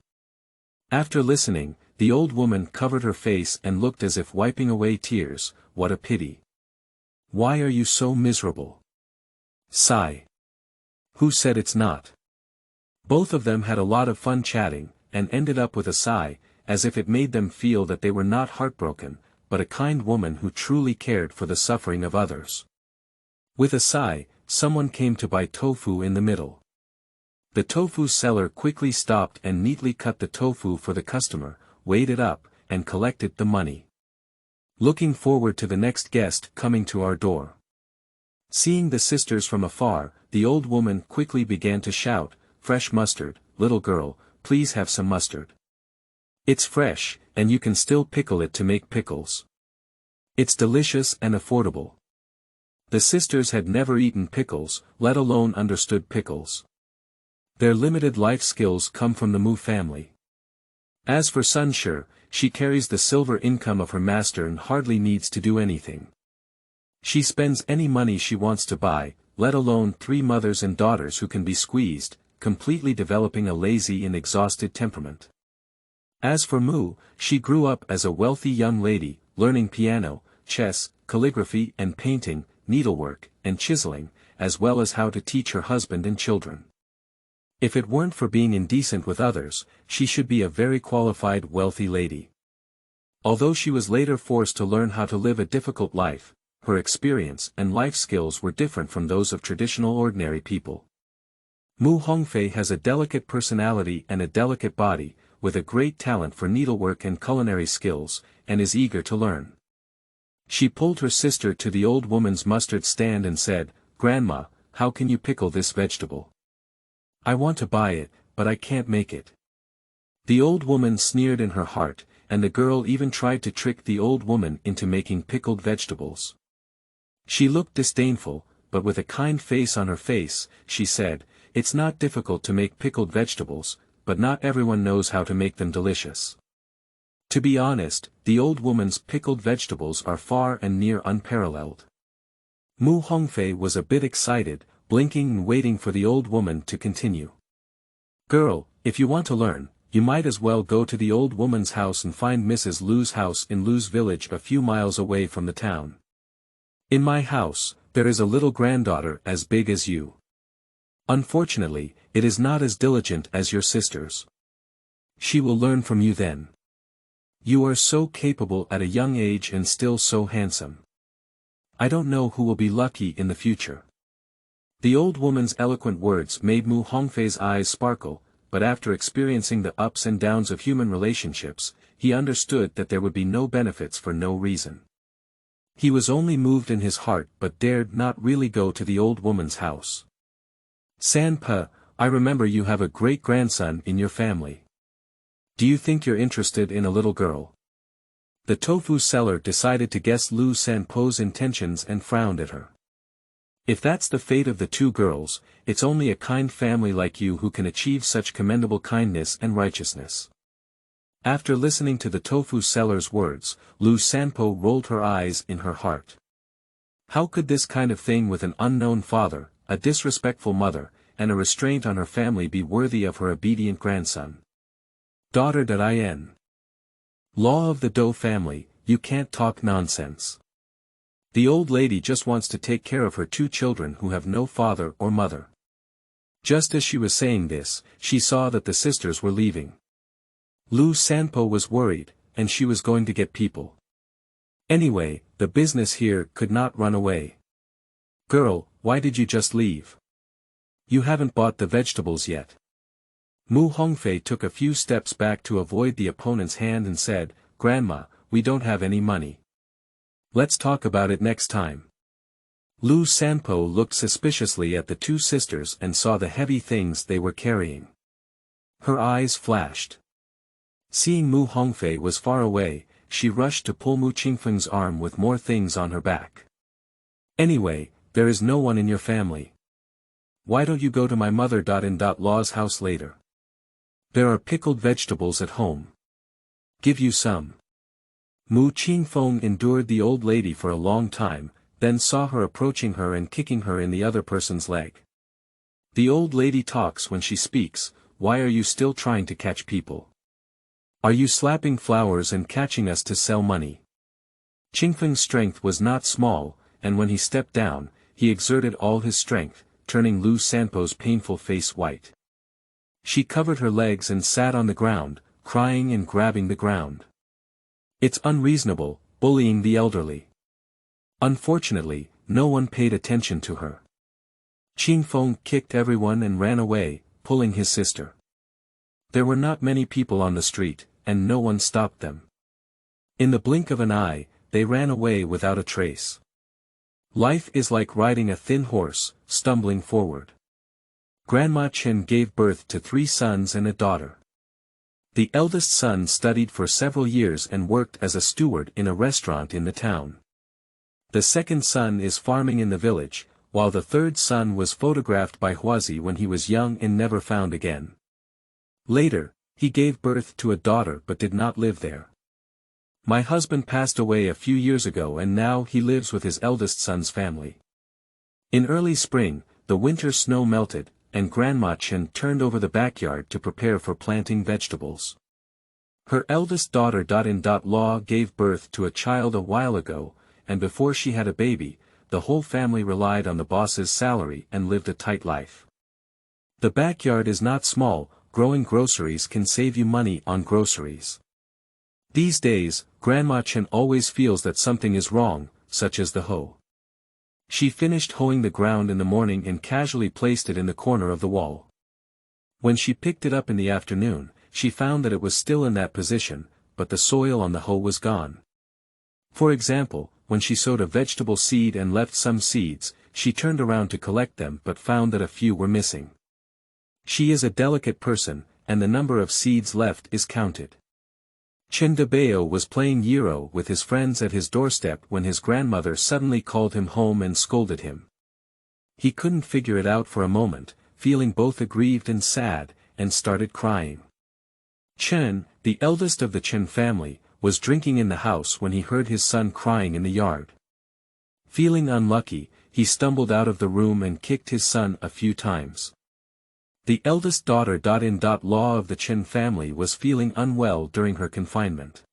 After listening, the old woman covered her face and looked as if wiping away tears. "What a pity. Why are you so miserable?" Sigh. Who said it's not? Both of them had a lot of fun chatting, and ended up with a sigh, as if it made them feel that they were not heartbroken, but a kind woman who truly cared for the suffering of others. With a sigh, someone came to buy tofu in the middle. The tofu seller quickly stopped and neatly cut the tofu for the customer, weighed it up, and collected the money. Looking forward to the next guest coming to our door. Seeing the sisters from afar, the old woman quickly began to shout, "Fresh mustard, little girl, please have some mustard. It's fresh, and you can still pickle it to make pickles. It's delicious and affordable." The sisters had never eaten pickles, let alone understood pickles. Their limited life skills come from the Mu family. As for Sun Shi, she carries the silver income of her master and hardly needs to do anything. She spends any money she wants to buy, let alone 3 mothers and daughters who can be squeezed, completely developing a lazy and exhausted temperament. As for Mu, she grew up as a wealthy young lady, learning piano, chess, calligraphy and painting, needlework, and chiseling, as well as how to teach her husband and children. If it weren't for being indecent with others, she should be a very qualified wealthy lady. Although she was later forced to learn how to live a difficult life, her experience and life skills were different from those of traditional ordinary people. Mu Hongfei has a delicate personality and a delicate body, with a great talent for needlework and culinary skills, and is eager to learn. She pulled her sister to the old woman's mustard stand and said, "Grandma, how can you pickle this vegetable? I want to buy it, but I can't make it." The old woman sneered in her heart, and the girl even tried to trick the old woman into making pickled vegetables. She looked disdainful, but with a kind face on her face, she said, "It's not difficult to make pickled vegetables, but not everyone knows how to make them delicious." To be honest, the old woman's pickled vegetables are far and near unparalleled. Mu Hongfei was a bit excited, blinking and waiting for the old woman to continue. "Girl, if you want to learn, you might as well go to the old woman's house and find Mrs. Lu's house in Lu's village a few miles away from the town. In my house, there is a little granddaughter as big as you. Unfortunately, it is not as diligent as your sisters. She will learn from you then. You are so capable at a young age and still so handsome. I don't know who will be lucky in the future." The old woman's eloquent words made Mu Hongfei's eyes sparkle, but after experiencing the ups and downs of human relationships, he understood that there would be no benefits for no reason. He was only moved in his heart but dared not really go to the old woman's house. "Sanpa, I remember you have a great-grandson in your family. Do you think you're interested in a little girl?" The tofu seller decided to guess Lu Sanpo's intentions and frowned at her. "If that's the fate of the 2 girls, it's only a kind family like you who can achieve such commendable kindness and righteousness. After listening to the tofu seller's words, Lu Sanpo rolled her eyes in her heart. How could this kind of thing with an unknown father, a disrespectful mother, and a restraint on her family be worthy of her obedient grandson? Daughter Dien. Law of the Dou family, you can't talk nonsense. The old lady just wants to take care of her two children who have no father or mother. Just as she was saying this, she saw that the sisters were leaving. Lu Sanpo was worried, and she was going to get people. Anyway, the business here could not run away. Girl, why did you just leave? You haven't bought the vegetables yet. Mu Hongfei took a few steps back to avoid the opponent's hand and said, Grandma, we don't have any money. Let's talk about it next time. Lu Sanpo looked suspiciously at the two sisters and saw the heavy things they were carrying. Her eyes flashed. Seeing Mu Hongfei was far away, she rushed to pull Mu Qingfeng's arm with more things on her back. Anyway, there is no one in your family. Why don't you go to my mother-in-law's house later? There are pickled vegetables at home. Give you some. Mu Qingfeng endured the old lady for a long time, then saw her approaching her and kicking her in the other person's leg. The old lady talks when she speaks, why are you still trying to catch people? Are you slapping flowers and catching us to sell money? Qingfeng's strength was not small, and when he stepped down, he exerted all his strength, turning Lu Sanpo's painful face white. She covered her legs and sat on the ground, crying and grabbing the ground. It's unreasonable, bullying the elderly. Unfortunately, no one paid attention to her. Qingfeng kicked everyone and ran away, pulling his sister. There were not many people on the street, and no one stopped them. In the blink of an eye, they ran away without a trace. Life is like riding a thin horse, stumbling forward. Grandma Chen gave birth to 3 sons and a daughter. The eldest son studied for several years and worked as a steward in a restaurant in the town. The second son is farming in the village, while the third son was photographed by Huazi when he was young and never found again. Later, he gave birth to a daughter but did not live there. My husband passed away a few years ago and now he lives with his eldest son's family. In early spring, the winter snow melted, and Grandma Chen turned over the backyard to prepare for planting vegetables. Her eldest daughter-in-law gave birth to a child a while ago, and before she had a baby, the whole family relied on the boss's salary and lived a tight life. The backyard is not small, growing groceries can save you money on groceries. These days, Grandma Chen always feels that something is wrong, such as the hoe. She finished hoeing the ground in the morning and casually placed it in the corner of the wall. When she picked it up in the afternoon, she found that it was still in that position, but the soil on the hoe was gone. For example, when she sowed a vegetable seed and left some seeds, she turned around to collect them but found that a few were missing. She is a delicate person, and the number of seeds left is counted. Chen Debao was playing Euro with his friends at his doorstep when his grandmother suddenly called him home and scolded him. He couldn't figure it out for a moment, feeling both aggrieved and sad, and started crying. Chen, the eldest of the Chen family, was drinking in the house when he heard his son crying in the yard. Feeling unlucky, he stumbled out of the room and kicked his son a few times. The eldest daughter-in-law of the Chen family was feeling unwell during her confinement.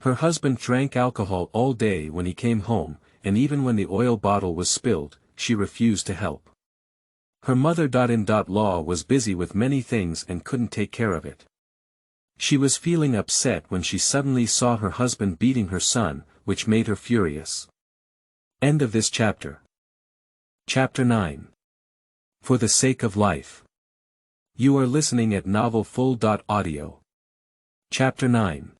Her husband drank alcohol all day when he came home, and even when the oil bottle was spilled, she refused to help. Her mother-in-law was busy with many things and couldn't take care of it. She was feeling upset when she suddenly saw her husband beating her son, which made her furious. End of this chapter. Chapter 9. For the Sake of Life. You are listening at novelfull.audio. Chapter 9.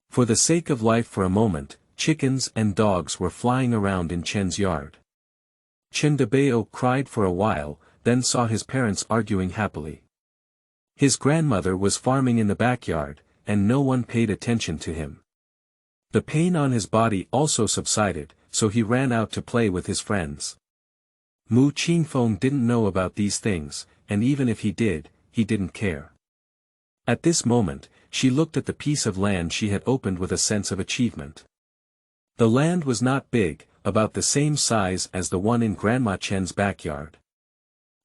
For the sake of life. For a moment, chickens and dogs were flying around in Chen's yard. Chen Debao cried for a while, then saw his parents arguing happily. His grandmother was farming in the backyard, and no one paid attention to him. The pain on his body also subsided, so he ran out to play with his friends. Mu Qingfeng didn't know about these things, and even if he did, he didn't care. At this moment, she looked at the piece of land she had opened with a sense of achievement. The land was not big, about the same size as the one in Grandma Chen's backyard.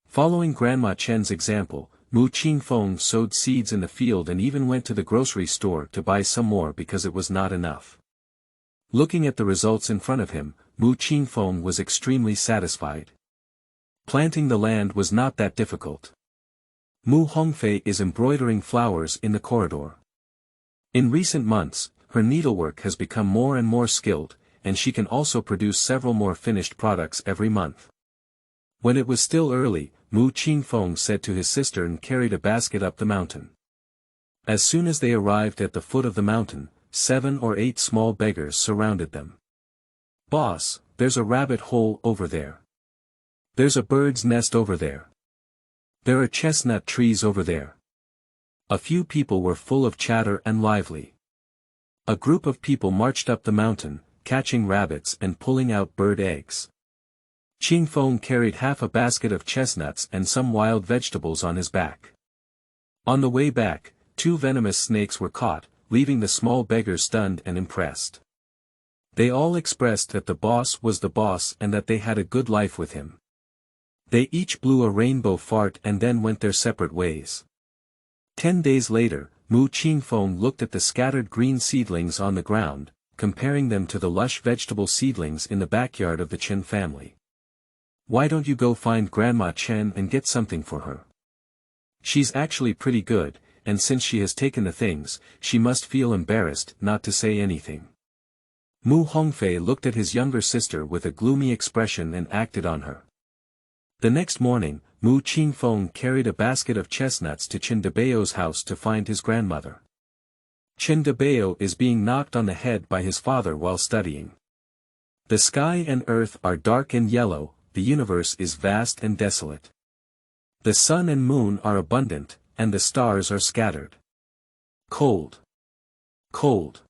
Following Grandma Chen's example, Mu Qingfeng sowed seeds in the field and even went to the grocery store to buy some more because it was not enough. Looking at the results in front of him, Mu Qingfeng was extremely satisfied. Planting the land was not that difficult. Mu Hongfei is embroidering flowers in the corridor. In recent months, her needlework has become more and more skilled, and she can also produce several more finished products every month. When it was still early, Mu Qingfeng said to his sister and carried a basket up the mountain. As soon as they arrived at the foot of the mountain, 7 or 8 small beggars surrounded them. "Boss, there's a rabbit hole over there. There's a bird's nest over there. There are chestnut trees over there." A few people were full of chatter and lively. A group of people marched up the mountain, catching rabbits and pulling out bird eggs. Qingfeng carried half a basket of chestnuts and some wild vegetables on his back. On the way back, 2 venomous snakes were caught, leaving the small beggars stunned and impressed. They all expressed that the boss was the boss and that they had a good life with him. They each blew a rainbow fart and then went their separate ways. 10 days later, Mu Qingfeng looked at the scattered green seedlings on the ground, comparing them to the lush vegetable seedlings in the backyard of the Chen family. "Why don't you go find Grandma Chen and get something for her? She's actually pretty good, and since she has taken the things, she must feel embarrassed not to say anything." Mu Hongfei looked at his younger sister with a gloomy expression and acted on her. The next morning, Mu Qingfeng carried a basket of chestnuts to Chen Debao's house to find his grandmother. Chen Debao is being knocked on the head by his father while studying. "The sky and earth are dark and yellow, the universe is vast and desolate. The sun and moon are abundant, and the stars are scattered. Cold. Cold.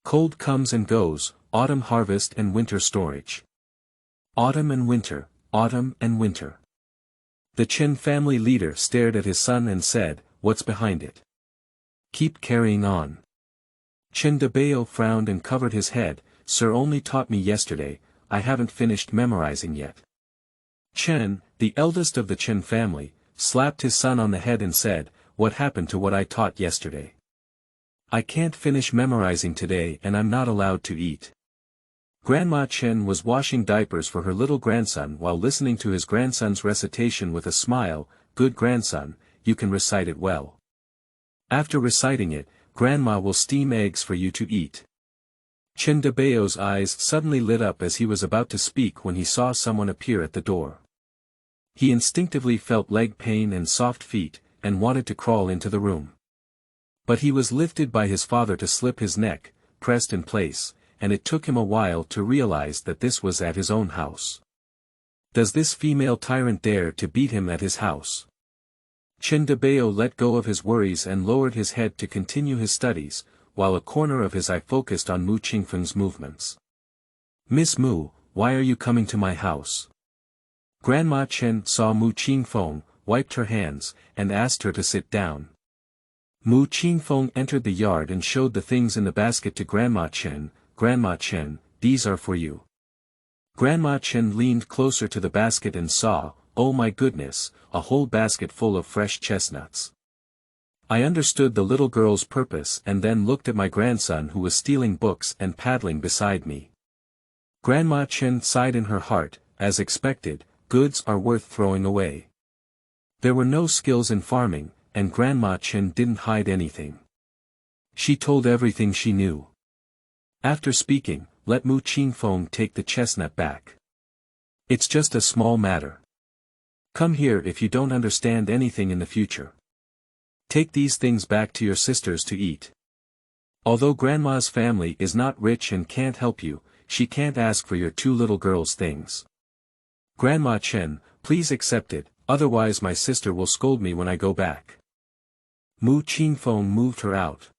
Cold comes and goes, autumn harvest and winter storage. Autumn and winter, autumn and winter." The Chen family leader stared at his son and said, "What's behind it? Keep carrying on." Chen Debao frowned and covered his head. "Sir only taught me yesterday, I haven't finished memorizing yet." Chen, the eldest of the Chen family, slapped his son on the head and said, "What happened to what I taught yesterday? I can't finish memorizing today and I'm not allowed to eat." Grandma Chen was washing diapers for her little grandson while listening to his grandson's recitation with a smile. "Good grandson, you can recite it well. After reciting it, Grandma will steam eggs for you to eat." Chen Debao's eyes suddenly lit up as he was about to speak when he saw someone appear at the door. He instinctively felt leg pain and soft feet, and wanted to crawl into the room. But he was lifted by his father to slip his neck, pressed in place, and it took him a while to realize that this was at his own house. Does this female tyrant dare to beat him at his house? Chen Debao let go of his worries and lowered his head to continue his studies, while a corner of his eye focused on Mu Qingfeng's movements. "Miss Mu, why are you coming to my house?" Grandma Chen saw Mu Qingfeng, wiped her hands, and asked her to sit down. Mu Qingfeng entered the yard and showed the things in the basket to Grandma Chen. "Grandma Chen, these are for you." Grandma Chen leaned closer to the basket and saw, "Oh my goodness, a whole basket full of fresh chestnuts." I understood the little girl's purpose and then looked at my grandson who was stealing books and paddling beside me. Grandma Chen sighed in her heart. As expected, goods are worth throwing away. There were no skills in farming, and Grandma Chen didn't hide anything. She told everything she knew. After speaking, "Let Mu Qingfeng take the chestnut back. It's just a small matter. Come here if you don't understand anything in the future. Take these things back to your sisters to eat." Although Grandma's family is not rich and can't help you, she can't ask for your 2 little girls' things. "Grandma Chen, please accept it, otherwise my sister will scold me when I go back." Mu Qingfeng moved her out.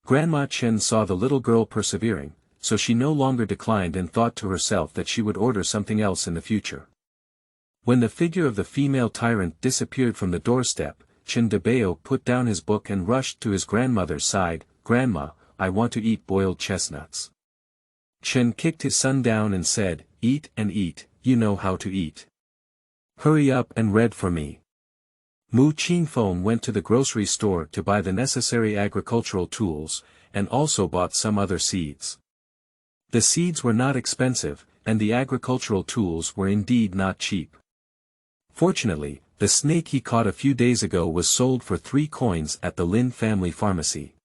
Grandma Chen saw the little girl persevering, so she no longer declined and thought to herself that she would order something else in the future. When the figure of the female tyrant disappeared from the doorstep, Chen Debao put down his book and rushed to his grandmother's side. "Grandma, I want to eat boiled chestnuts." Chen kicked his son down and said, "Eat and eat, you know how to eat. Hurry up and read for me." Mu Qingfeng went to the grocery store to buy the necessary agricultural tools, and also bought some other seeds. The seeds were not expensive, and the agricultural tools were indeed not cheap. Fortunately, the snake he caught a few days ago was sold for 3 coins at the Lin family pharmacy.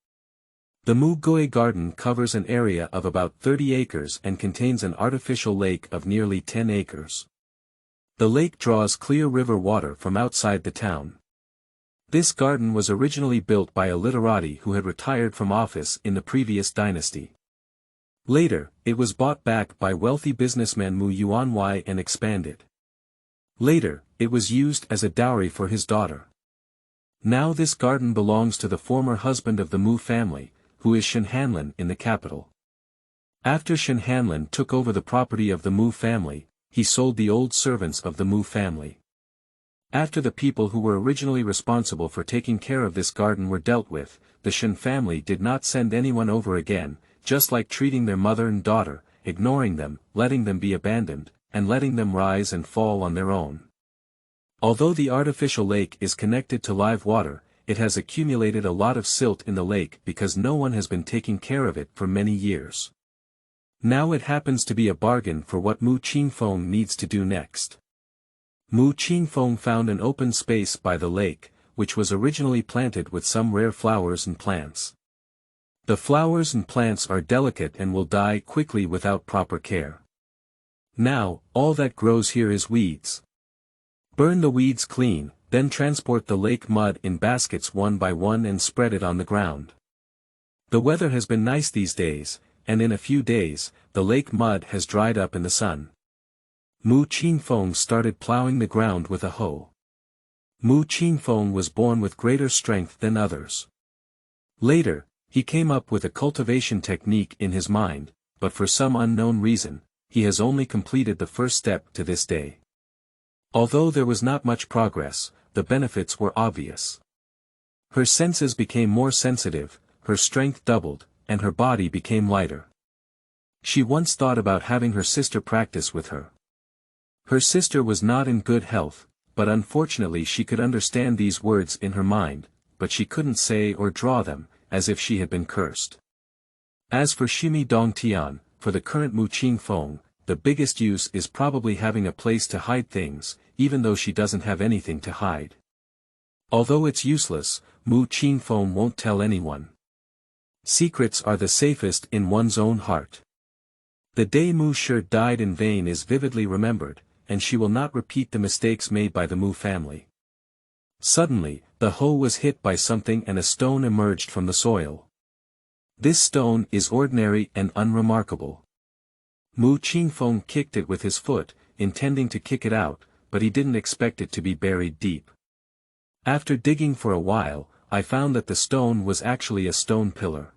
The Mu Gui garden covers an area of about 30 acres and contains an artificial lake of nearly 10 acres. The lake draws clear river water from outside the town. This garden was originally built by a literati who had retired from office in the previous dynasty. Later, it was bought back by wealthy businessman Mu Yuanwei and expanded. Later, it was used as a dowry for his daughter. Now this garden belongs to the former husband of the Mu family, who is Shen Hanlin in the capital. After Shen Hanlin took over the property of the Mu family, he sold the old servants of the Mu family. After the people who were originally responsible for taking care of this garden were dealt with, the Shen family did not send anyone over again, just like treating their mother and daughter, ignoring them, letting them be abandoned, and letting them rise and fall on their own. Although the artificial lake is connected to live water, it has accumulated a lot of silt in the lake because no one has been taking care of it for many years. Now it happens to be a bargain for what Mu Qingfeng needs to do next. Mu Qingfeng found an open space by the lake, which was originally planted with some rare flowers and plants. The flowers and plants are delicate and will die quickly without proper care. Now, all that grows here is weeds. Burn the weeds clean, then transport the lake mud in baskets one by one and spread it on the ground. The weather has been nice these days, and in a few days, the lake mud has dried up in the sun. Mu Qingfeng started plowing the ground with a hoe. Mu Qingfeng was born with greater strength than others. Later, he came up with a cultivation technique in his mind, but for some unknown reason, he has only completed the first step to this day. Although there was not much progress, the benefits were obvious. Her senses became more sensitive, her strength doubled, and her body became lighter. She once thought about having her sister practice with her. Her sister was not in good health, but unfortunately she could understand these words in her mind, but she couldn't say or draw them, as if she had been cursed. As for Shimi Dongtian, for the current Mu Qingfeng, the biggest use is probably having a place to hide things, even though she doesn't have anything to hide. Although it's useless, Mu Qingfeng won't tell anyone. Secrets are the safest in one's own heart. The day Mu Shi died in vain is vividly remembered, and she will not repeat the mistakes made by the Mu family. Suddenly, the hoe was hit by something and a stone emerged from the soil. This stone is ordinary and unremarkable. Mu Qingfeng kicked it with his foot, intending to kick it out, but he didn't expect it to be buried deep. After digging for a while, I found that the stone was actually a stone pillar.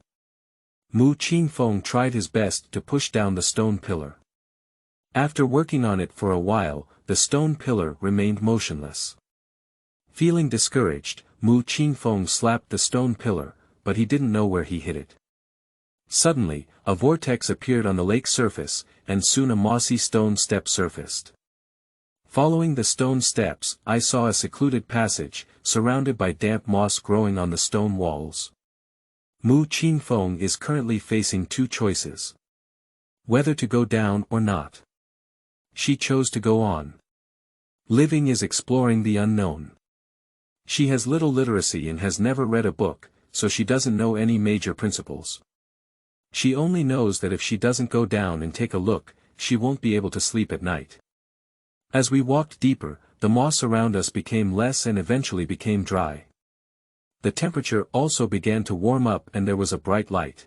Mu Qingfeng tried his best to push down the stone pillar. After working on it for a while, the stone pillar remained motionless. Feeling discouraged, Mu Qingfeng slapped the stone pillar, but he didn't know where he hit it. Suddenly, a vortex appeared on the lake surface, and soon a mossy stone step surfaced. Following the stone steps, I saw a secluded passage, surrounded by damp moss growing on the stone walls. Mu Qingfeng is currently facing 2 choices. Whether to go down or not. She chose to go on. Living is exploring the unknown. She has little literacy and has never read a book, so she doesn't know any major principles. She only knows that if she doesn't go down and take a look, she won't be able to sleep at night. As we walked deeper, the moss around us became less and eventually became dry. The temperature also began to warm up and there was a bright light.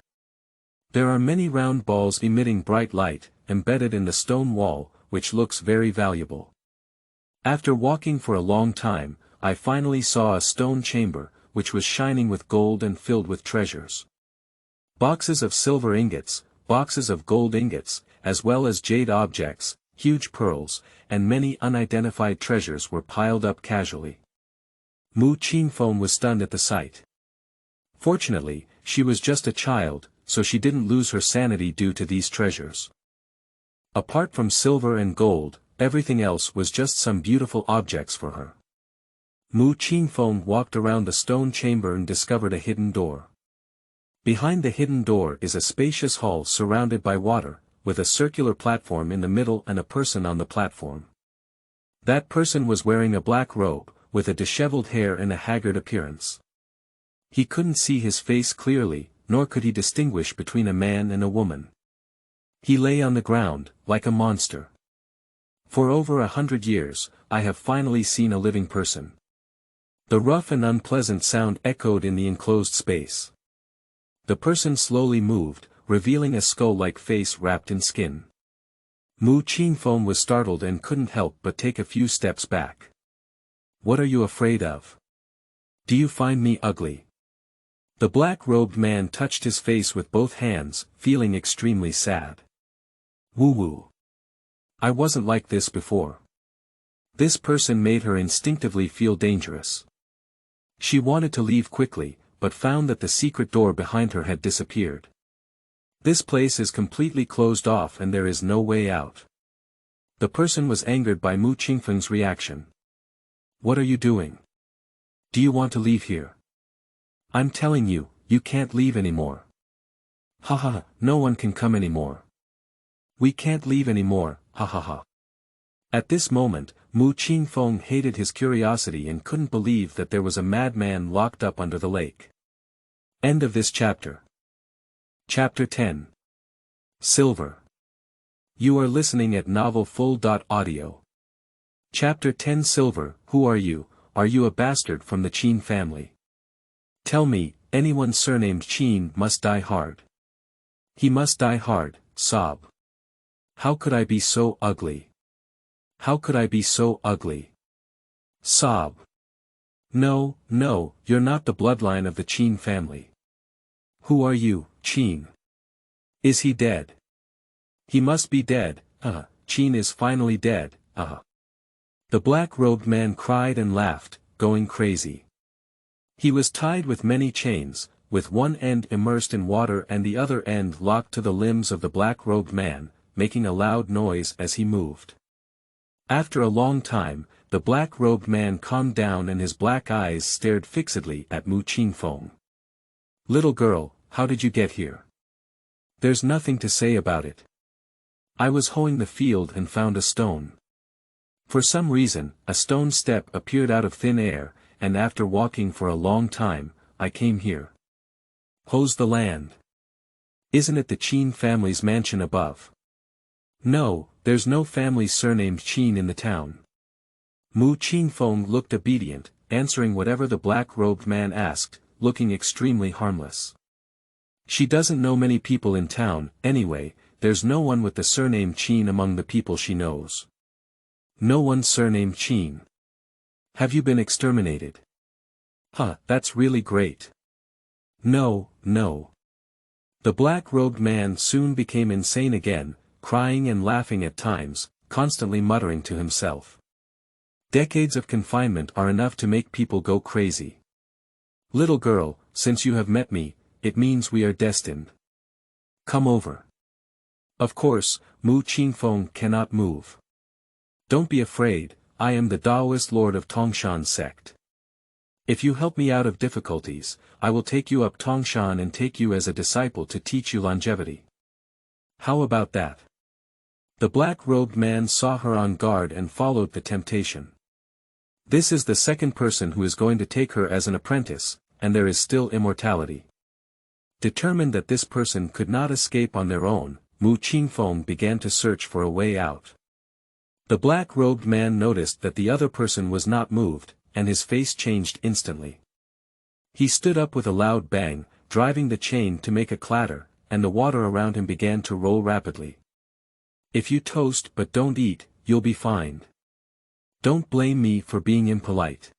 There are many round balls emitting bright light, embedded in the stone wall, which looks very valuable. After walking for a long time, I finally saw a stone chamber, which was shining with gold and filled with treasures. Boxes of silver ingots, boxes of gold ingots, as well as jade objects, huge pearls, and many unidentified treasures were piled up casually. Mu Qingfeng was stunned at the sight. Fortunately, she was just a child, so she didn't lose her sanity due to these treasures. Apart from silver and gold, everything else was just some beautiful objects for her. Mu Qingfeng walked around the stone chamber and discovered a hidden door. Behind the hidden door is a spacious hall surrounded by water, with a circular platform in the middle and a person on the platform. That person was wearing a black robe, with a disheveled hair and a haggard appearance. He couldn't see his face clearly, nor could he distinguish between a man and a woman. He lay on the ground, like a monster. For over 100 years, I have finally seen a living person. The rough and unpleasant sound echoed in the enclosed space. The person slowly moved, revealing a skull-like face wrapped in skin. Mu Qingfeng was startled and couldn't help but take a few steps back. What are you afraid of? Do you find me ugly? The black-robed man touched his face with both hands, feeling extremely sad. Woo-woo. I wasn't like this before. This person made her instinctively feel dangerous. She wanted to leave quickly, but found that the secret door behind her had disappeared. This place is completely closed off and there is no way out. The person was angered by Mu Qingfeng's reaction. What are you doing? Do you want to leave here? I'm telling you, you can't leave anymore. Haha, no one can come anymore. We can't leave anymore, ha ha ha. At this moment, Mu Qingfeng hated his curiosity and couldn't believe that there was a madman locked up under the lake. End of this chapter. Chapter 10. Silver. You are listening at novelfull.audio. Chapter 10 Silver. Who are you? Are you a bastard from the Qin family? Tell me, anyone surnamed Qin must die hard. He must die hard, sob. How could I be so ugly? How could I be so ugly? Sob. No, no, you're not the bloodline of the Qin family. Who are you, Qin? Is he dead? He must be dead, Qin is finally dead, The black-robed man cried and laughed, going crazy. He was tied with many chains, with one end immersed in water and the other end locked to the limbs of the black-robed man, making a loud noise as he moved. After a long time, the black-robed man calmed down and his black eyes stared fixedly at Mu Qingfeng. Little girl, how did you get here? There's nothing to say about it. I was hoeing the field and found a stone. For some reason, a stone step appeared out of thin air, and after walking for a long time, I came here. Hoes the land. Isn't it the Qin family's mansion above? No, there's no family surnamed Qin in the town. Mu Qingfeng looked obedient, answering whatever the black-robed man asked, looking extremely harmless. She doesn't know many people in town, anyway, there's no one with the surname Qin among the people she knows. No one surnamed Qin. Have you been exterminated? That's really great. No, no. The black-robed man soon became insane again, crying and laughing at times, constantly muttering to himself. Decades of confinement are enough to make people go crazy. Little girl, since you have met me, it means we are destined. Come over. Of course, Mu Qingfeng cannot move. Don't be afraid, I am the Taoist lord of Dongtian sect. If you help me out of difficulties, I will take you up Dongtian and take you as a disciple to teach you longevity. How about that? The black-robed man saw her on guard and followed the temptation. This is the second person who is going to take her as an apprentice, and there is still immortality. Determined that this person could not escape on their own, Mu Qingfeng began to search for a way out. The black-robed man noticed that the other person was not moved, and his face changed instantly. He stood up with a loud bang, driving the chain to make a clatter, and the water around him began to roll rapidly. If you toast but don't eat, you'll be fined. Don't blame me for being impolite.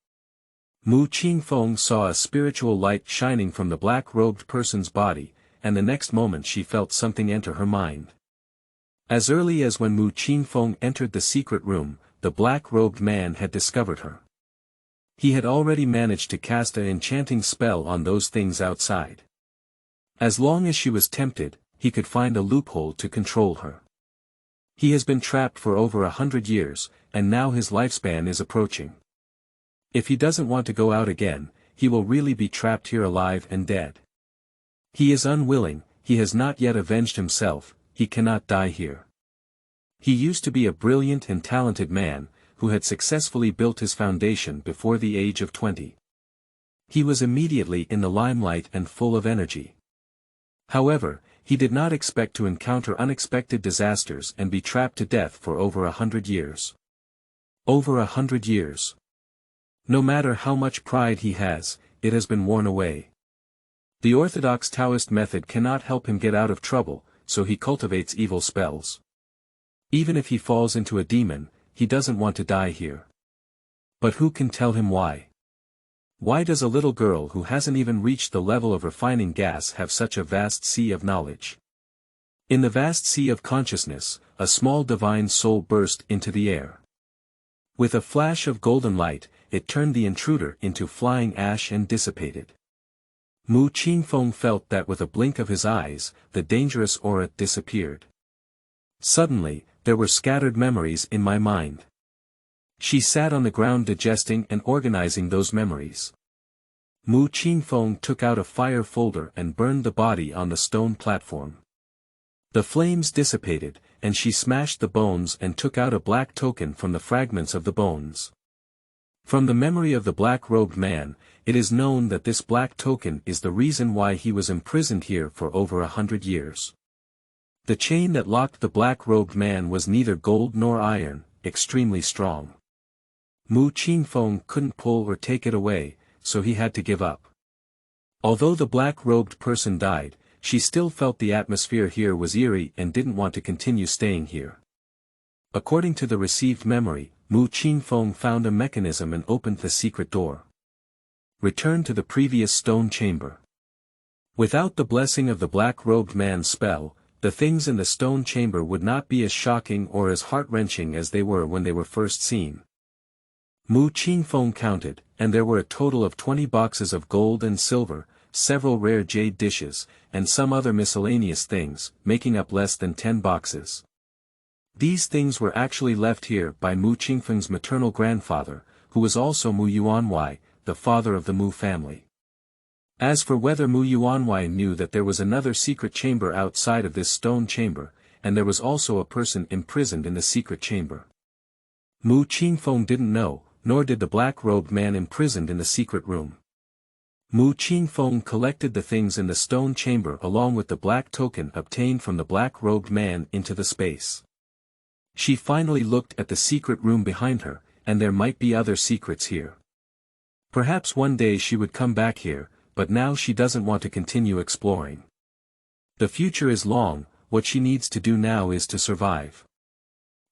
Mu Qingfeng saw a spiritual light shining from the black-robed person's body, and the next moment she felt something enter her mind. As early as when Mu Qingfeng entered the secret room, the black-robed man had discovered her. He had already managed to cast an enchanting spell on those things outside. As long as she was tempted, he could find a loophole to control her. He has been trapped for over 100 years, and now his lifespan is approaching. If he doesn't want to go out again, he will really be trapped here alive and dead. He is unwilling, he has not yet avenged himself, he cannot die here. He used to be a brilliant and talented man, who had successfully built his foundation before the age of 20. He was immediately in the limelight and full of energy. However, he did not expect to encounter unexpected disasters and be trapped to death for over 100 years. Over 100 years. No matter how much pride he has, it has been worn away. The orthodox Taoist method cannot help him get out of trouble, so he cultivates evil spells. Even if he falls into a demon, he doesn't want to die here. But who can tell him why? Why does a little girl who hasn't even reached the level of refining gas have such a vast sea of knowledge? In the vast sea of consciousness, a small divine soul burst into the air. With a flash of golden light, it turned the intruder into flying ash and dissipated. Mu Qingfeng felt that with a blink of his eyes, the dangerous aura disappeared. Suddenly, there were scattered memories in my mind. She sat on the ground digesting and organizing those memories. Mu Qingfeng took out a fire folder and burned the body on the stone platform. The flames dissipated, and she smashed the bones and took out a black token from the fragments of the bones. From the memory of the black-robed man, it is known that this black token is the reason why he was imprisoned here for over 100 years. The chain that locked the black-robed man was neither gold nor iron, extremely strong. Mu Qingfeng couldn't pull or take it away, so he had to give up. Although the black-robed person died, she still felt the atmosphere here was eerie and didn't want to continue staying here. According to the received memory, Mu Qingfeng found a mechanism and opened the secret door. Return to the previous stone chamber. Without the blessing of the black-robed man's spell, the things in the stone chamber would not be as shocking or as heart-wrenching as they were when they were first seen. Mu Qingfeng counted, and there were a total of 20 boxes of gold and silver, several rare jade dishes, and some other miscellaneous things, making up less than 10 boxes. These things were actually left here by Mu Qingfeng's maternal grandfather, who was also Mu Yuanwei, the father of the Mu family. As for whether Mu Yuanwei knew that there was another secret chamber outside of this stone chamber, and there was also a person imprisoned in the secret chamber. Mu Qingfeng didn't know, nor did the black-robed man imprisoned in the secret room. Mu Qingfeng collected the things in the stone chamber along with the black token obtained from the black-robed man into the space. She finally looked at the secret room behind her, and there might be other secrets here. Perhaps one day she would come back here, but now she doesn't want to continue exploring. The future is long, what she needs to do now is to survive.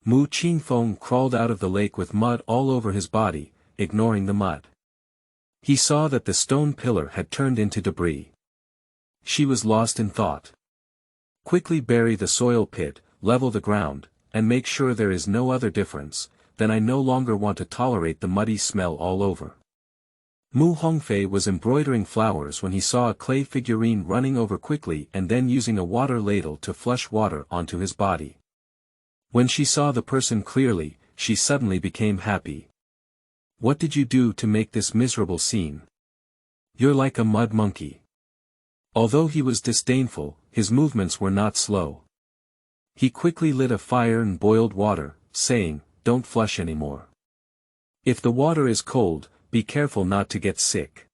Mu Qingfeng crawled out of the lake with mud all over his body, ignoring the mud. He saw that the stone pillar had turned into debris. She was lost in thought. Quickly bury the soil pit, level the ground, and make sure there is no other difference, then I no longer want to tolerate the muddy smell all over. Mu Hongfei was embroidering flowers when he saw a clay figurine running over quickly and then using a water ladle to flush water onto his body. When she saw the person clearly, she suddenly became happy. What did you do to make this miserable scene? You're like a mud monkey. Although he was disdainful, his movements were not slow. He quickly lit a fire and boiled water, saying, "Don't flush anymore. If the water is cold, be careful not to get sick.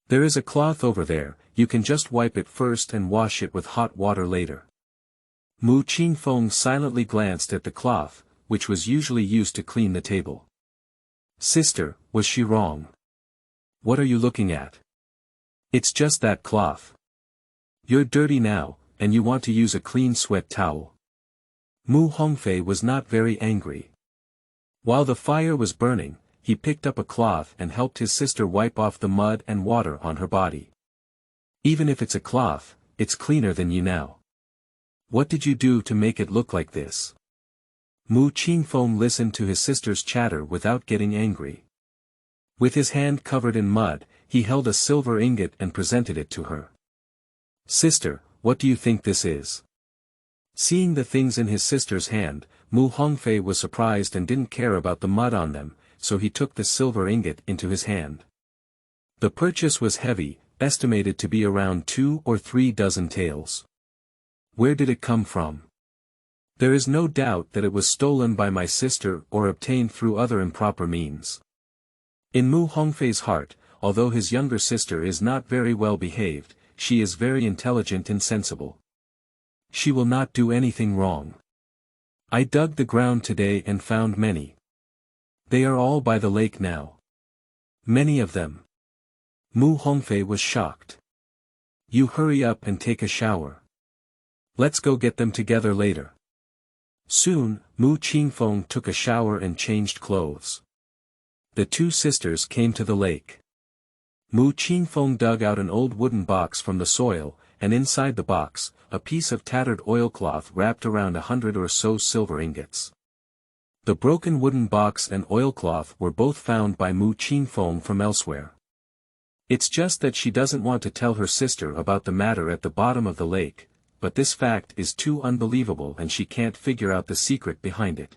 There is a cloth over there, you can just wipe it first and wash it with hot water later." Mu Qingfeng silently glanced at the cloth, which was usually used to clean the table. "Sister, was she wrong? What are you looking at? It's just that cloth. You're dirty now, and you want to use a clean sweat towel." Mu Hongfei was not very angry. While the fire was burning, he picked up a cloth and helped his sister wipe off the mud and water on her body. "Even if it's a cloth, it's cleaner than you now. What did you do to make it look like this?" Mu Qingfeng listened to his sister's chatter without getting angry. With his hand covered in mud, he held a silver ingot and presented it to her. "Sister, what do you think this is?" Seeing the things in his sister's hand, Mu Hongfei was surprised and didn't care about the mud on them, so he took the silver ingot into his hand. The purchase was heavy, estimated to be around 2 or 3 dozen taels. "Where did it come from?" "There is no doubt that it was stolen by my sister or obtained through other improper means." In Mu Hongfei's heart, although his younger sister is not very well behaved, she is very intelligent and sensible. She will not do anything wrong. "I dug the ground today and found many. They are all by the lake now. Many of them." Mu Hongfei was shocked. "You hurry up and take a shower. Let's go get them together later." Soon, Mu Qingfeng took a shower and changed clothes. The two sisters came to the lake. Mu Qingfeng dug out an old wooden box from the soil, and inside the box, a piece of tattered oilcloth wrapped around 100 or so silver ingots. The broken wooden box and oilcloth were both found by Mu Qingfeng from elsewhere. It's just that she doesn't want to tell her sister about the matter at the bottom of the lake, but this fact is too unbelievable and she can't figure out the secret behind it.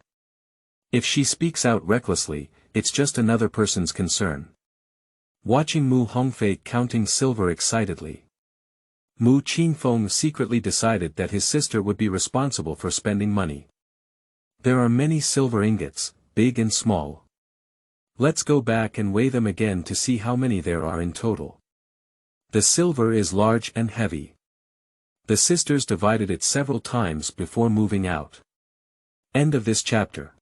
If she speaks out recklessly, it's just another person's concern. Watching Mu Hongfei counting silver excitedly, Mu Qingfeng secretly decided that his sister would be responsible for spending money. "There are many silver ingots, big and small. Let's go back and weigh them again to see how many there are in total. The silver is large and heavy." The sisters divided it several times before moving out. End of this chapter.